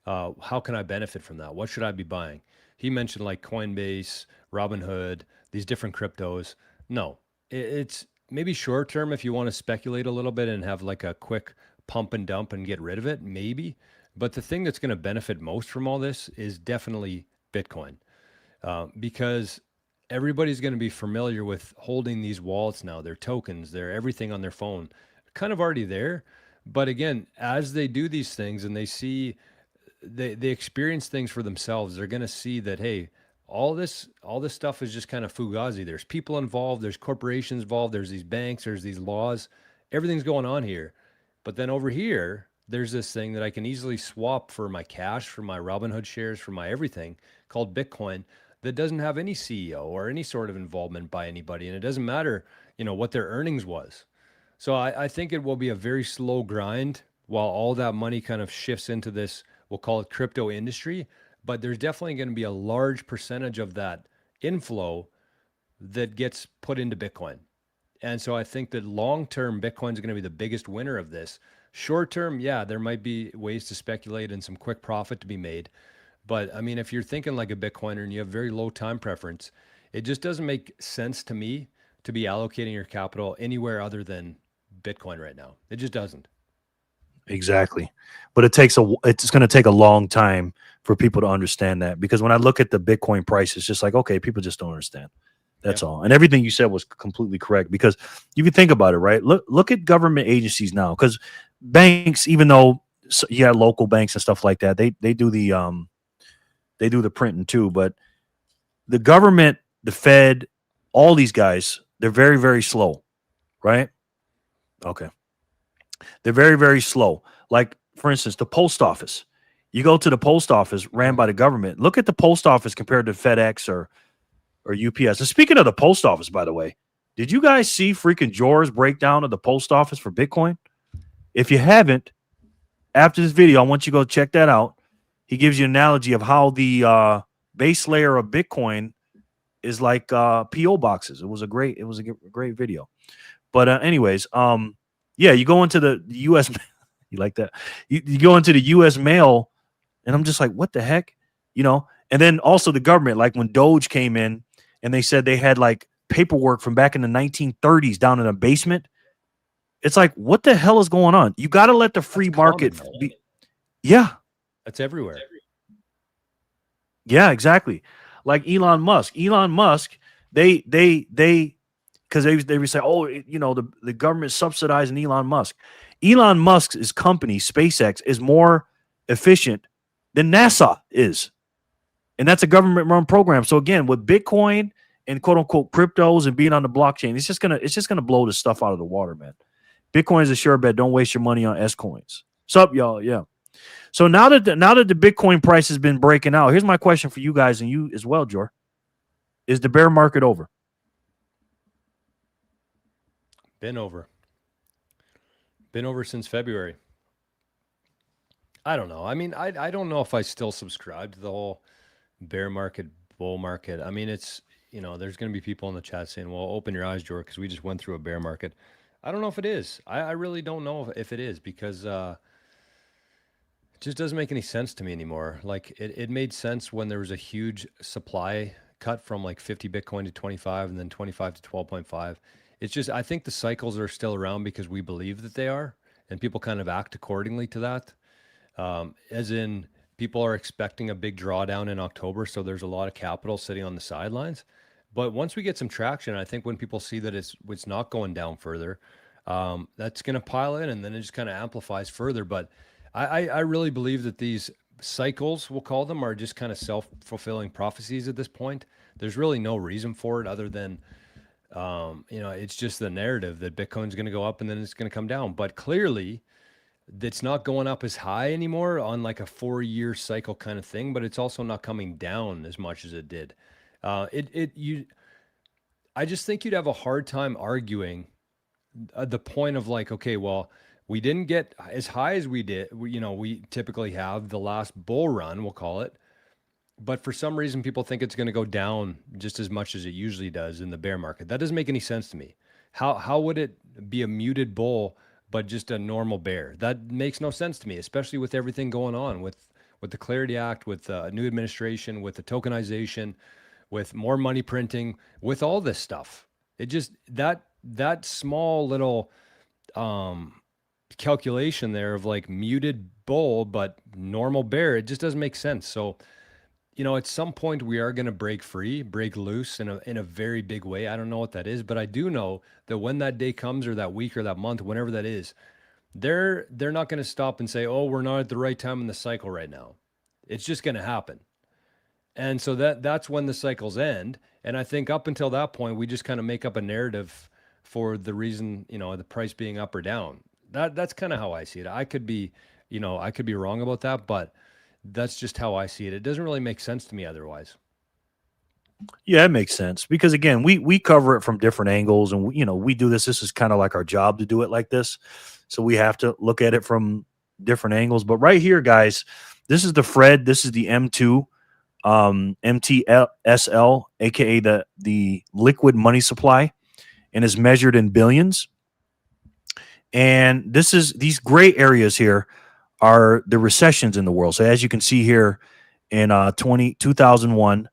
how can I benefit from that? What should I be buying? He mentioned like Coinbase, Robinhood, these different cryptos. No, it's maybe short term if you want to speculate a little bit and have like a quick pump and dump and get rid of it, maybe. But the thing that's going to benefit most from all this is definitely Bitcoin, because everybody's going to be familiar with holding these wallets now, their tokens, their everything on their phone, kind of already there. But again, as they do these things and they see, they experience things for themselves, they're going to see that, hey, all this stuff is just kind of fugazi. There's people involved, there's corporations involved, there's these banks, there's these laws, everything's going on here. But then over here, there's this thing that I can easily swap for my cash, for my Robinhood shares, for my everything, called Bitcoin, that doesn't have any CEO or any sort of involvement by anybody. And it doesn't matter, you know, what their earnings was. So I think it will be a very slow grind while all that money kind of shifts into this, we'll call it crypto industry. But there's definitely going to be a large percentage of that inflow that gets put into Bitcoin. And so I think that long term, Bitcoin is going to be the biggest winner of this. Short term, yeah, there might be ways to speculate and some quick profit to be made. But I mean, if you're thinking like a Bitcoiner and you have very low time preference, it just doesn't make sense to me to be allocating your capital anywhere other than Bitcoin right now. It just doesn't. Exactly. But it's going to take a long time for people to understand that, because when I look at the Bitcoin price, it's just like, okay, people just don't understand. That's all. And everything you said was completely correct, because you can think about it, right? Look at government agencies now, because banks, even though you have local banks and stuff like that, they do the printing too, but the government, the Fed, all these guys, they're very, very slow, right? Okay. They're very, very slow. Like, for instance, the post office. You go to the post office ran by the government. Look at the post office compared to FedEx or UPS. And speaking of the post office, by the way, did you guys see freaking Jor's breakdown of the post office for Bitcoin? If you haven't, after this video, I want you to go check that out. He gives you an analogy of how the base layer of Bitcoin is like PO boxes. It was a great video. But anyways, yeah, you go into the U.S. You like that? You go into the U.S. mail, and I'm just like, what the heck, you know? And then also the government, like when Doge came in, and they said they had like paperwork from back in the 1930s down in a basement. It's like, what the hell is going on? You got to let the free market be. Yeah, that's everywhere. Yeah, exactly. Like Elon Musk. They because they would say, oh, you know, the government subsidizing Elon Musk. Elon Musk's company, SpaceX, is more efficient than NASA is. And that's a government-run program. So again, with Bitcoin and quote unquote cryptos and being on the blockchain, it's just gonna blow this stuff out of the water, man. Bitcoin is a sure bet. Don't waste your money on S coins. Sup, y'all? Yeah. So now that the Bitcoin price has been breaking out, here's my question for you guys and you as well, Jor. Is the bear market over? Been over since February. I don't know. I mean, I don't know if I still subscribe to the whole bear market, bull market. I mean, it's, you know, there's going to be people in the chat saying, well, open your eyes, George, because we just went through a bear market. I don't know if it is. I really don't know if it is, because it just doesn't make any sense to me anymore. Like it made sense when there was a huge supply cut from like 50 Bitcoin to 25 and then 25 to 12.5. It's just, I think the cycles are still around because we believe that they are, and people kind of act accordingly to that. As in, people are expecting a big drawdown in October, so there's a lot of capital sitting on the sidelines. But once we get some traction, I think when people see that it's not going down further, that's going to pile in, and then it just kind of amplifies further. But I really believe that these cycles, we'll call them, are just kind of self-fulfilling prophecies at this point. There's really no reason for it other than, it's just the narrative that Bitcoin's going to go up and then it's going to come down. But clearly, it's not going up as high anymore on like a 4-year cycle kind of thing, but it's also not coming down as much as it did. I just think you'd have a hard time arguing the point of like, okay, well, we didn't get as high as we did, we typically have the last bull run, we'll call it. But for some reason, people think it's going to go down just as much as it usually does in the bear market. That doesn't make any sense to me. How would it be a muted bull, but just a normal bear? That makes no sense to me, especially with everything going on with the Clarity Act, with a new administration, with the tokenization, with more money printing, with all this stuff. It just that small little calculation there of like muted bull but normal bear, it just doesn't make sense. So, at some point we are going to break loose in a very big way. I don't know what that is, but I do know that when that day comes, or that week, or that month, whenever that is, they're not going to stop and say, "Oh, we're not at the right time in the cycle right now." It's just going to happen. And so that's when the cycles end. And I think up until that point, we just kind of make up a narrative for the reason, the price being up or down. That's kind of how I see it. I could be wrong about that, but that's just how I see it. It doesn't really make sense to me otherwise. Yeah, it makes sense because again, we cover it from different angles, and we do this. This is kind of like our job to do it like this, so we have to look at it from different angles. But right here, guys, this is the Fred. This is the M2, MTSL, aka the liquid money supply, and is measured in billions. And these gray areas here are the recessions in the world. So as you can see here in 2001,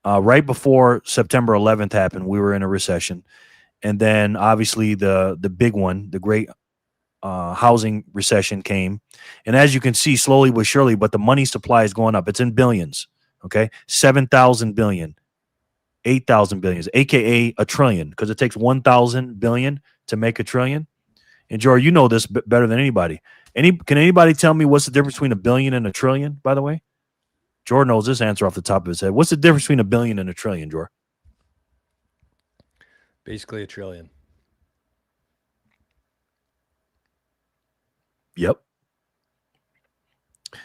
right before September 11th happened, we were in a recession. And then obviously the big one, the great housing recession came. And as you can see, slowly but surely, but the money supply is going up. It's in billions, okay? 7,000 billion, 8,000 billions, aka a trillion, because it takes 1,000 billion to make a trillion. And Jory, you know this better than anybody. Can anybody tell me what's the difference between a billion and a trillion, by the way? Jordan knows this answer off the top of his head. What's the difference between a billion and a trillion, Jordan? Basically a trillion. Yep.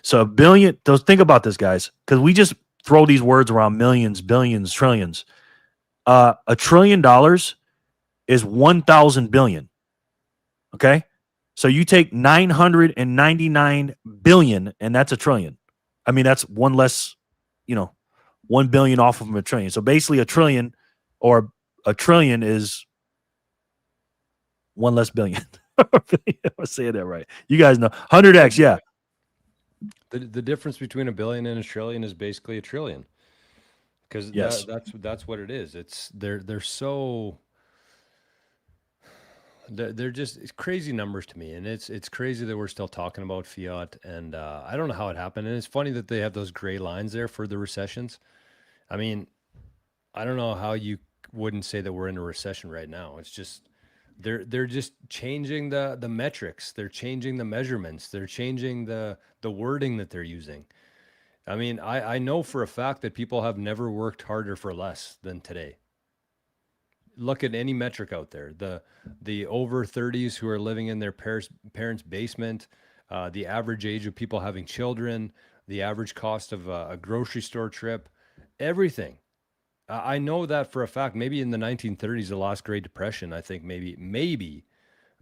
So a billion, think about this, guys, because we just throw these words around: millions, billions, trillions. $1 trillion is 1,000 billion. Okay? So you take 999 billion, and that's a trillion. I mean, that's one less, 1 billion off of a trillion. So basically a trillion is one less billion. I'm saying that right. You guys know 100x. Yeah. The difference between a billion and a trillion is basically a trillion, because yes, that's what it is. It's they're just crazy numbers to me, and it's crazy that we're still talking about fiat, and I don't know how it happened. And it's funny that they have those gray lines there for the recessions. I mean, I don't know how you wouldn't say that we're in a recession right now. It's just they're just changing the metrics, they're changing the measurements, they're changing the wording that they're using. I mean, I know for a fact that people have never worked harder for less than today. Look at any metric out there. The over 30s who are living in their parents' basement, the average age of people having children, the average cost of a grocery store trip, everything. I know that for a fact. Maybe in the 1930s, the last Great Depression, I think maybe.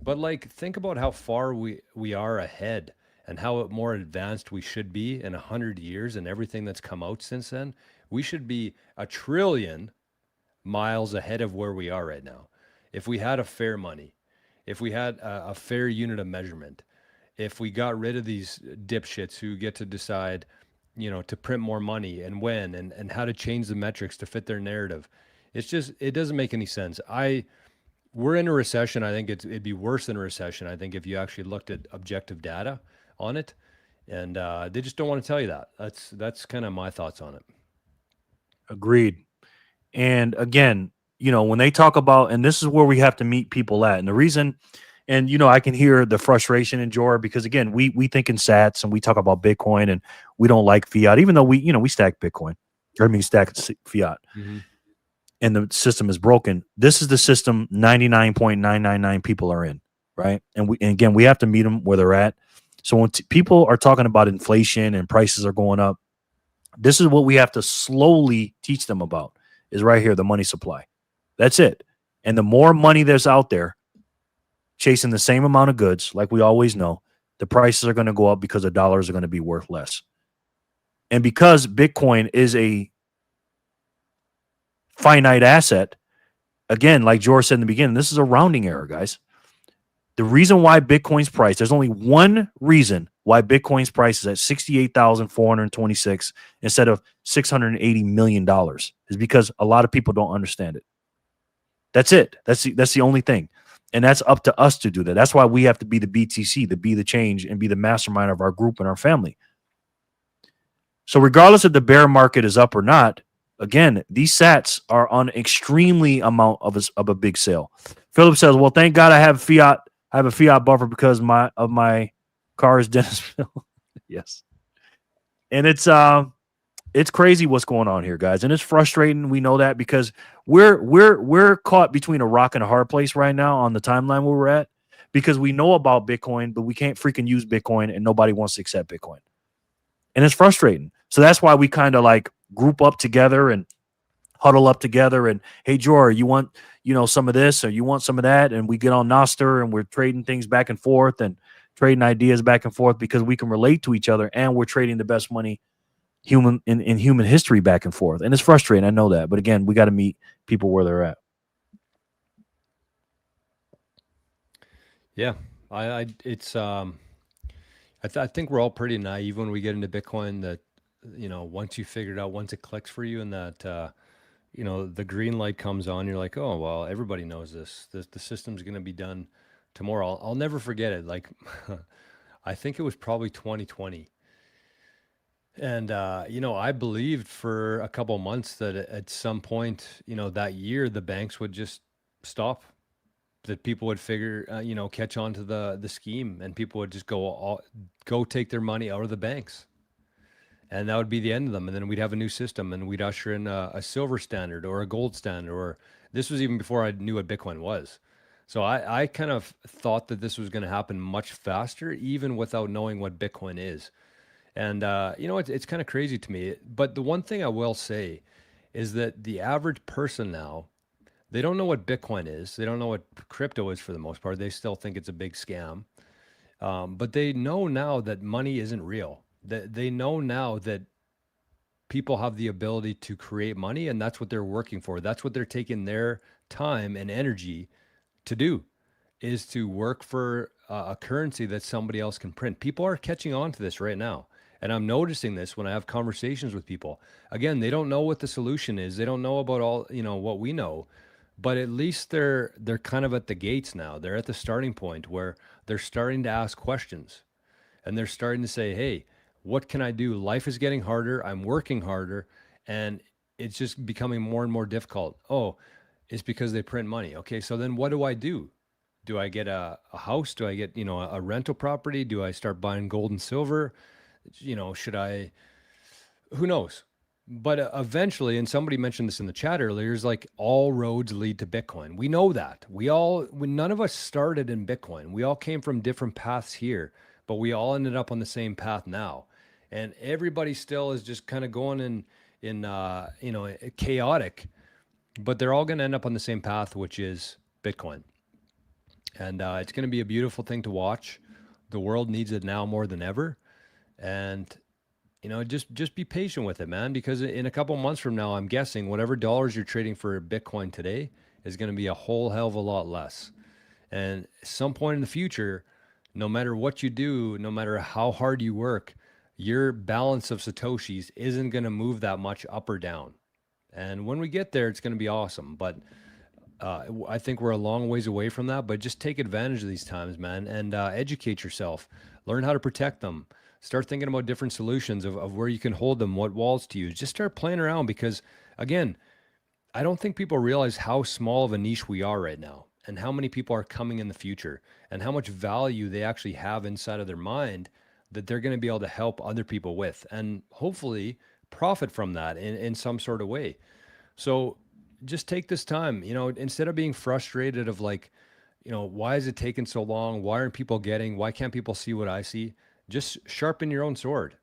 But like, think about how far we are ahead and how more advanced we should be in 100 years and everything that's come out since then. We should be 1 trillion miles ahead of where we are right now. If we had a fair money, if we had a fair unit of measurement, if we got rid of these dipshits who get to decide, to print more money and when and how to change the metrics to fit their narrative. It doesn't make any sense. We're in a recession. I think it'd be worse than a recession, I think, if you actually looked at objective data on it. And they just don't want to tell you that. That's kind of my thoughts on it. Agreed. And again, when they talk about, and this is where we have to meet people at. And the reason And I can hear the frustration in Jor because again, we think in sats and we talk about Bitcoin and we don't like fiat, even though we stack Bitcoin. Stack fiat. Mm-hmm. And the system is broken. This is the system 99.999 people are in, right? And again, we have to meet them where they're at. So when people are talking about inflation and prices are going up, this is what we have to slowly teach them about is right here, the money supply. That's it. And the more money there's out there chasing the same amount of goods, like we always know, the prices are going to go up because the dollars are going to be worth less. And because Bitcoin is a finite asset, again, like George said in the beginning, this is a rounding error, guys. The reason why Bitcoin's price, there's only one reason why Bitcoin's price is at $68,426 instead of $680 million is because a lot of people don't understand it. That's it. That's the only thing. And that's up to us to do that. That's why we have to be the BTC, to be the change and be the mastermind of our group and our family. So regardless if the bear market is up or not, again, these sats are on extremely amount of a big sale. Philip says, well, thank God I have a fiat buffer because my car is Dennisville. Yes. And it's crazy what's going on here, guys. And it's frustrating. We know that because we're caught between a rock and a hard place right now on the timeline where we're at because we know about Bitcoin, but we can't freaking use Bitcoin and nobody wants to accept Bitcoin. And it's frustrating. So that's why we kind of like group up together and huddle up together and, hey, Jor, you want, some of this or you want some of that? And we get on Nostr and we're trading things back and forth and trading ideas back and forth because we can relate to each other and we're trading the best money in human history back and forth. And it's frustrating. I know that. But again, we got to meet people where they're at. Yeah. I think we're all pretty naive when we get into Bitcoin that, once you figure it out, once it clicks for you and that, the green light comes on, you're like, oh, well, everybody knows this. The system's going to be done tomorrow. I'll never forget it. Like, I think it was probably 2020. And, I believed for a couple of months that at some point, that year, the banks would just stop, that people would figure, catch on to the scheme and people would just go take their money out of the banks. And that would be the end of them. And then we'd have a new system and we'd usher in a silver standard or a gold standard, or this was even before I knew what Bitcoin was. So I kind of thought that this was going to happen much faster, even without knowing what Bitcoin is. And, it's kind of crazy to me. But the one thing I will say is that the average person now, they don't know what Bitcoin is. They don't know what crypto is for the most part. They still think it's a big scam. But they know now that money isn't real. They know now that people have the ability to create money, and that's what they're working for. That's what they're taking their time and energy to do, is to work for a currency that somebody else can print. People are catching on to this right now. And I'm noticing this when I have conversations with people. Again, they don't know what the solution is. They don't know about all, what we know, but at least they're kind of at the gates now. They're at the starting point where they're starting to ask questions and they're starting to say, hey, what can I do? Life is getting harder. I'm working harder and it's just becoming more and more difficult. Oh, it's because they print money. Okay. So then what do I do? Do I get a house? Do I get, a rental property? Do I start buying gold and silver? Should I, who knows? But eventually, and somebody mentioned this in the chat earlier, is like all roads lead to Bitcoin. We know that. None of us started in Bitcoin. We all came from different paths here, but we all ended up on the same path now. And everybody still is just kind of going in chaotic, but they're all going to end up on the same path, which is Bitcoin. And it's going to be a beautiful thing to watch. The world needs it now more than ever. And, just be patient with it, man, because in a couple months from now, I'm guessing whatever dollars you're trading for Bitcoin today is going to be a whole hell of a lot less. And at some point in the future, no matter what you do, no matter how hard you work, your balance of Satoshis isn't going to move that much up or down. And when we get there, it's going to be awesome. But I think we're a long ways away from that, but just take advantage of these times, man, and educate yourself. Learn how to protect them. Start thinking about different solutions of where you can hold them, what wallets to use. Just start playing around because, again, I don't think people realize how small of a niche we are right now. and how many people are coming in the future, and how much value they actually have inside of their mind that they're going to be able to help other people with, and hopefully profit from that in some sort of way. So just take this time, instead of being frustrated of like, why is it taking so long? Why can't people see what I see? Just sharpen your own sword,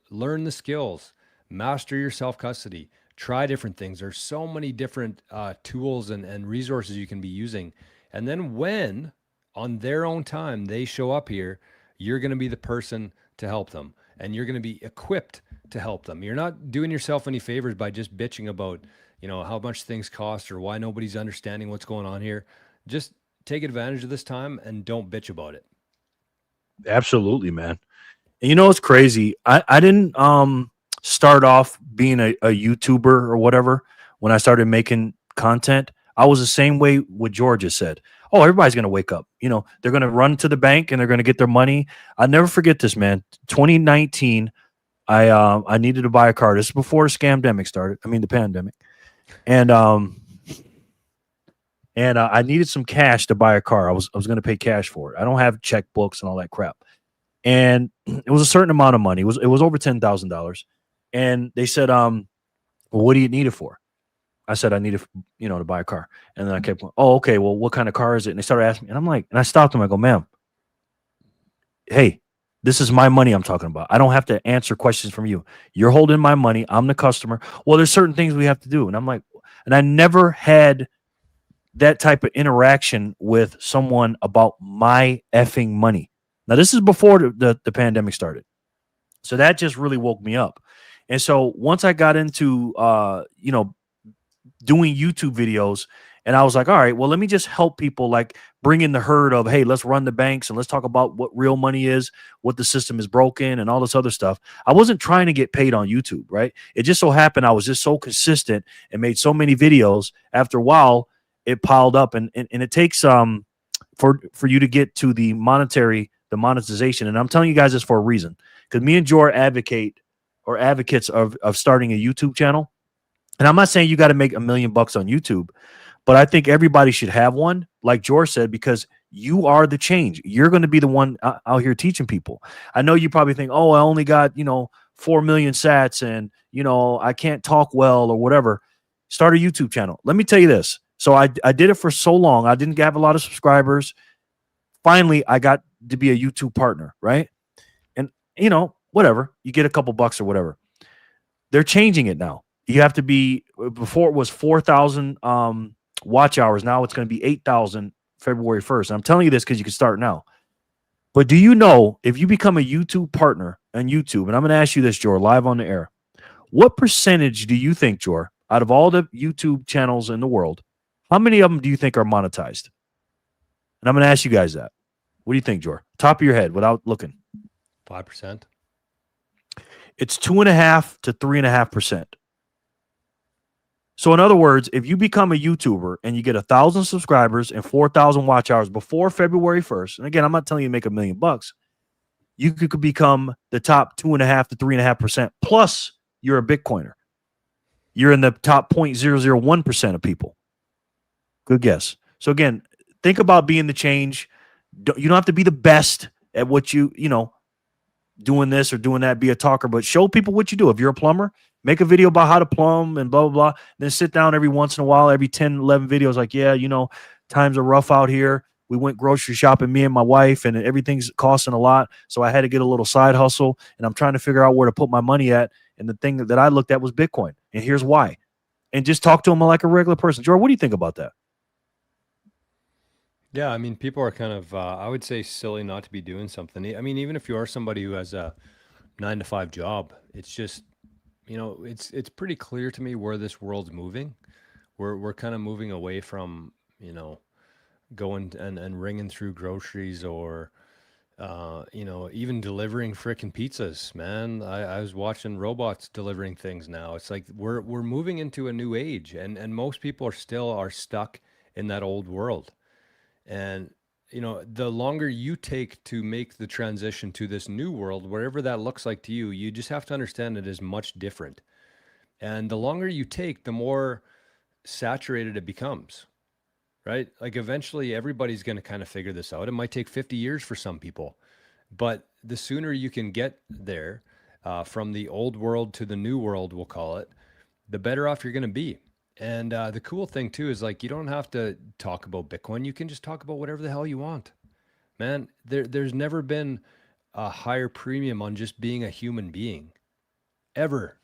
learn the skills, master your self custody, try different things. There's so many different tools and resources you can be using. And then when on their own time they show up here, you're going to be the person to help them, and you're going to be equipped to help them. You're not doing yourself any favors by just bitching about, how much things cost or why nobody's understanding what's going on here. Just take advantage of this time and don't bitch about it. Absolutely, man. And you know what's crazy? I didn't start off being a YouTuber or whatever when I started making content. I was the same way what Georgia said. Oh, everybody's gonna wake up. They're gonna run to the bank and they're gonna get their money. I'll never forget this, man. 2019, I needed to buy a car. This is before the scamdemic started. I mean the pandemic. And I needed some cash to buy a car. I was gonna pay cash for it. I don't have checkbooks and all that crap. And it was a certain amount of money. It was over $10,000. And they said, well, what do you need it for? I said, I need it, to buy a car. And then I kept going, oh, okay, well, what kind of car is it? And they started asking me, and I'm like, and I stopped them. I go, ma'am, hey, this is my money I'm talking about. I don't have to answer questions from you. You're holding my money. I'm the customer. Well, there's certain things we have to do. And I'm like, and I never had that type of interaction with someone about my effing money. Now, this is before the pandemic started. So that just really woke me up. And so once I got into, doing YouTube videos, and I was like, all right, well, let me just help people, like bring in the herd of, hey, let's run the banks and let's talk about what real money is, what the system is broken and all this other stuff. I wasn't trying to get paid on YouTube, right? It just so happened I was just so consistent and made so many videos. After a while, it piled up, and it takes for you to get to the monetization. And I'm telling you guys this for a reason, because me and Jor advocates of starting a YouTube channel. And I'm not saying you got to make $1 million on YouTube, but I think everybody should have one, like Jor said, because you are the change. You're going to be the one out here teaching people. I know you probably think, oh, I only got 4 million sats, and I can't talk well or whatever. Start a YouTube channel. Let me tell you this. So I did it for so long. I didn't have a lot of subscribers. Finally, I got to be a YouTube partner, right? And whatever, you get a couple bucks or whatever. They're changing it now. You have to be, before it was 4,000 watch hours. Now it's going to be 8,000 February 1st. And I'm telling you this because you can start now. But do you know, if you become a YouTube partner on YouTube, and I'm going to ask you this, Jor, live on the air, what percentage do you think, Jor, out of all the YouTube channels in the world, how many of them do you think are monetized? And I'm going to ask you guys that. What do you think, Jor? Top of your head without looking. 5%. It's 2.5 to 3.5%. So in other words, if you become a YouTuber and you get 1,000 subscribers and 4,000 watch hours before February 1st, and again, I'm not telling you to make $1 million, you could become the top 2.5 to 3.5%. Plus, you're a Bitcoiner. You're in the top 0.001% of people. Good guess. So again, think about being the change. You don't have to be the best at what doing this or doing that, be a talker, but show people what you do. If you're a plumber, make a video about how to plumb and blah, blah, blah. Then sit down every once in a while, every 10, 11 videos, like, yeah, times are rough out here. We went grocery shopping, me and my wife, and everything's costing a lot. So I had to get a little side hustle, and I'm trying to figure out where to put my money at. And the thing that I looked at was Bitcoin. And here's why. And just talk to them like a regular person. Jordan, what do you think about that? Yeah, I mean, people are kind of, I would say, silly not to be doing something. I mean, even if you are somebody who has a 9-to-5 job, it's just, it's pretty clear to me where this world's moving. We're kind of moving away from, going and ringing through groceries or, even delivering frickin' pizzas, man. I was watching robots delivering things now. It's like we're moving into a new age, and most people are stuck in that old world. And, the longer you take to make the transition to this new world, wherever that looks like to you, you just have to understand it is much different. And the longer you take, the more saturated it becomes. right? Like eventually everybody's going to kind of figure this out. It might take 50 years for some people, but the sooner you can get there, from the old world to the new world, we'll call it, the better off you're going to be. And the cool thing too is like you don't have to talk about Bitcoin. You can just talk about whatever the hell you want, man. There's never been a higher premium on just being a human being, ever.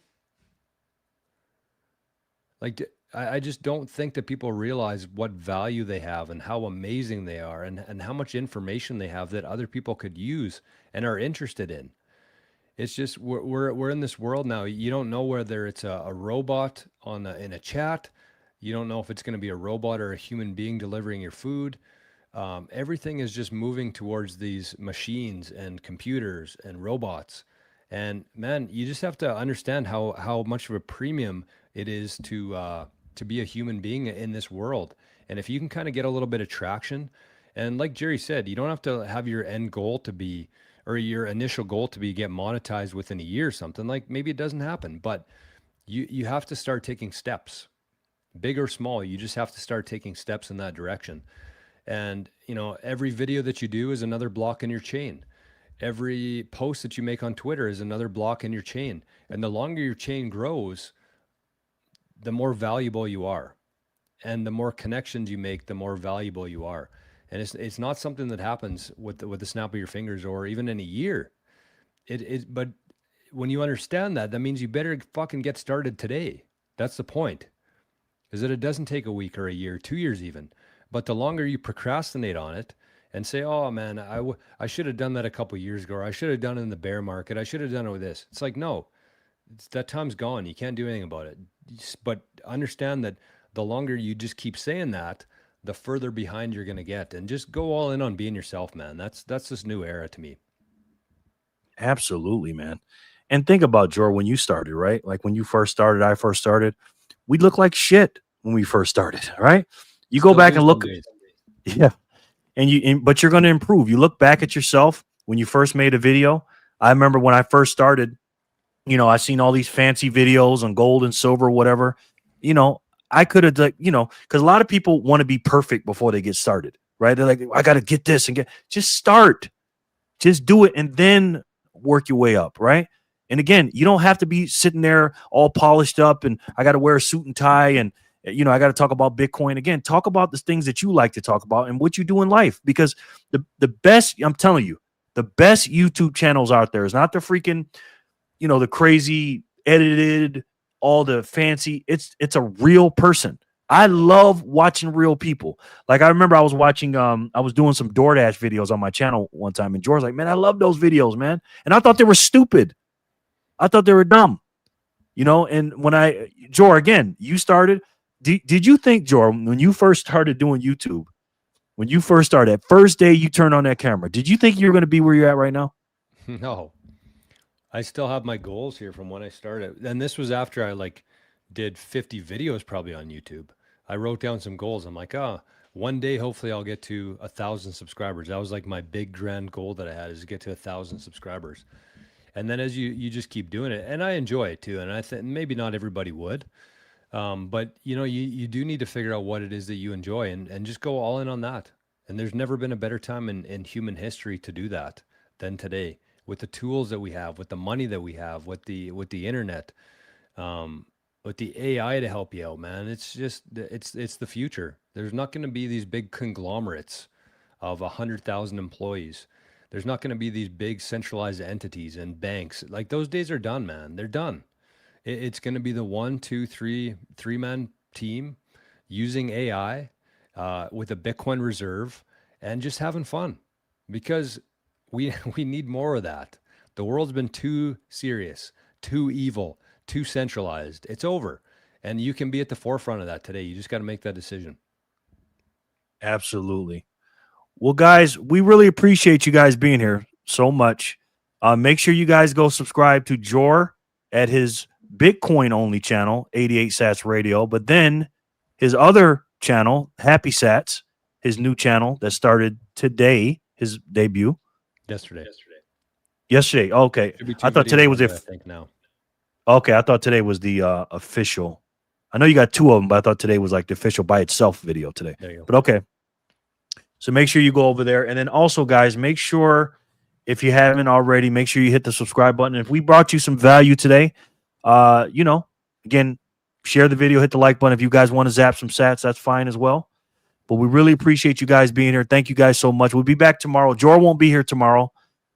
Like I just don't think that people realize what value they have and how amazing they are, and how much information they have that other people could use and are interested in. It's just we're in this world now. You don't know whether it's a robot in a chat. You don't know if it's going to be a robot or a human being delivering your food. Everything is just moving towards these machines and computers and robots. And man, you just have to understand how much of a premium it is to be a human being in this world. And if you can kind of get a little bit of traction, and like Jerry said, you don't have to have your end goal to be, or your initial goal to be get monetized within a year or something. Like maybe it doesn't happen, but you have to start taking steps, big or small. You just have to start taking steps in that direction. And every video that you do is another block in your chain. Every post that you make on Twitter is another block in your chain. And the longer your chain grows, the more valuable you are. And the more connections you make, the more valuable you are. And it's not something that happens with the snap of your fingers or even in a year. But when you understand that means you better fucking get started today. That's the point. Is that it doesn't take a week or a year, 2 years even. But the longer you procrastinate on it and say, oh man, I should have done that a couple years ago, or I should have done it in the bear market, I should have done it with this. It's like, no, that time's gone. You can't do anything about it. But understand that the longer you just keep saying that, the further behind you're going to get. And just go all in on being yourself, man. That's this new era to me. Absolutely, man. And think about, Jor, when you started, right? Like when you first started, I first started, we looked like shit when we first started, right? You go Still back do and look, some days. yeah. But you're going to improve. You look back at yourself when you first made a video. I remember when I first started, I seen all these fancy videos on gold and silver, whatever. I could have, because a lot of people want to be perfect before they get started, right? They're like, I got to get this and just start, just do it, and then work your way up, right? And again, you don't have to be sitting there all polished up and I got to wear a suit and tie and I got to talk about Bitcoin. Again, talk about the things that you like to talk about and what you do in life, because the best, I'm telling you, the best YouTube channels out there is not the freaking, the crazy edited, all the fancy. It's a real person. I love watching real people. Like I remember I was watching, I was doing some DoorDash videos on my channel one time, and George's like, man, I love those videos, man. And I thought they were stupid. I thought they were dumb, and when Jor, again, you started, did you think, Jor, when you first started doing YouTube, when you first started, that first day you turned on that camera, did you think you were going to be where you're at right now? No, I still have my goals here from when I started. And this was after I did 50 videos probably on YouTube. I wrote down some goals. I'm like, one day, hopefully I'll get to 1,000 subscribers. That was like my big grand goal that I had, is to get to 1,000 subscribers. And then as you just keep doing it, and I enjoy it too. And I think maybe not everybody would, but you do need to figure out what it is that you enjoy and just go all in on that. And there's never been a better time in human history to do that than today, with the tools that we have, with the money that we have, with the internet, with the AI to help you out, man. It's just, it's the future. There's not going to be these big conglomerates of 100,000 employees. There's not going to be these big centralized entities and banks. Like those days are done, man. They're done. It's going to be the 1, 2, 3-man team using AI with a Bitcoin reserve and just having fun, because we need more of that. The world's been too serious, too evil, too centralized. It's over. And you can be at the forefront of that today. You just got to make that decision. Absolutely. Well, guys, we really appreciate you guys being here so much. Make sure you guys go subscribe to Jor at his Bitcoin only channel, 88 Sats Radio, but then his other channel, Happy Sats, his new channel that started today, his debut. Yesterday. Okay. Should be 2 I thought today was videos, I think now. Okay, I thought today was the official I know you got 2 of them, but I thought today was like the official by itself video today. There you go. But okay. So make sure you go over there. And then also, guys, make sure, if you haven't already, make sure you hit the subscribe button. If we brought you some value today, you know, again, share the video, hit the like button. If you guys want to zap some sats, that's fine as well. But we really appreciate you guys being here. Thank you guys so much. We'll be back tomorrow. Jor won't be here tomorrow.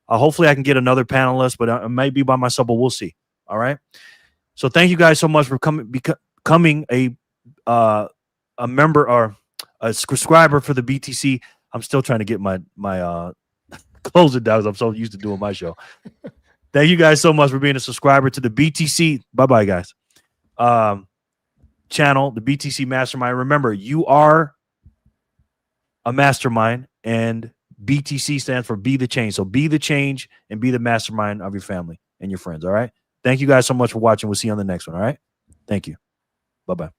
Hopefully I can get another panelist, but I might be by myself, but we'll see. All right. So thank you guys so much for becoming a member or a subscriber for the BTC. I'm still trying to get my closing down. I'm so used to doing my show. Thank you guys so much for being a subscriber to the BTC. Bye-bye, guys. Channel, the BTC Mastermind. Remember, you are a mastermind, and BTC stands for Be the Change. So be the change and be the mastermind of your family and your friends. All right. Thank you guys so much for watching. We'll see you on the next one. All right. Thank you. Bye-bye.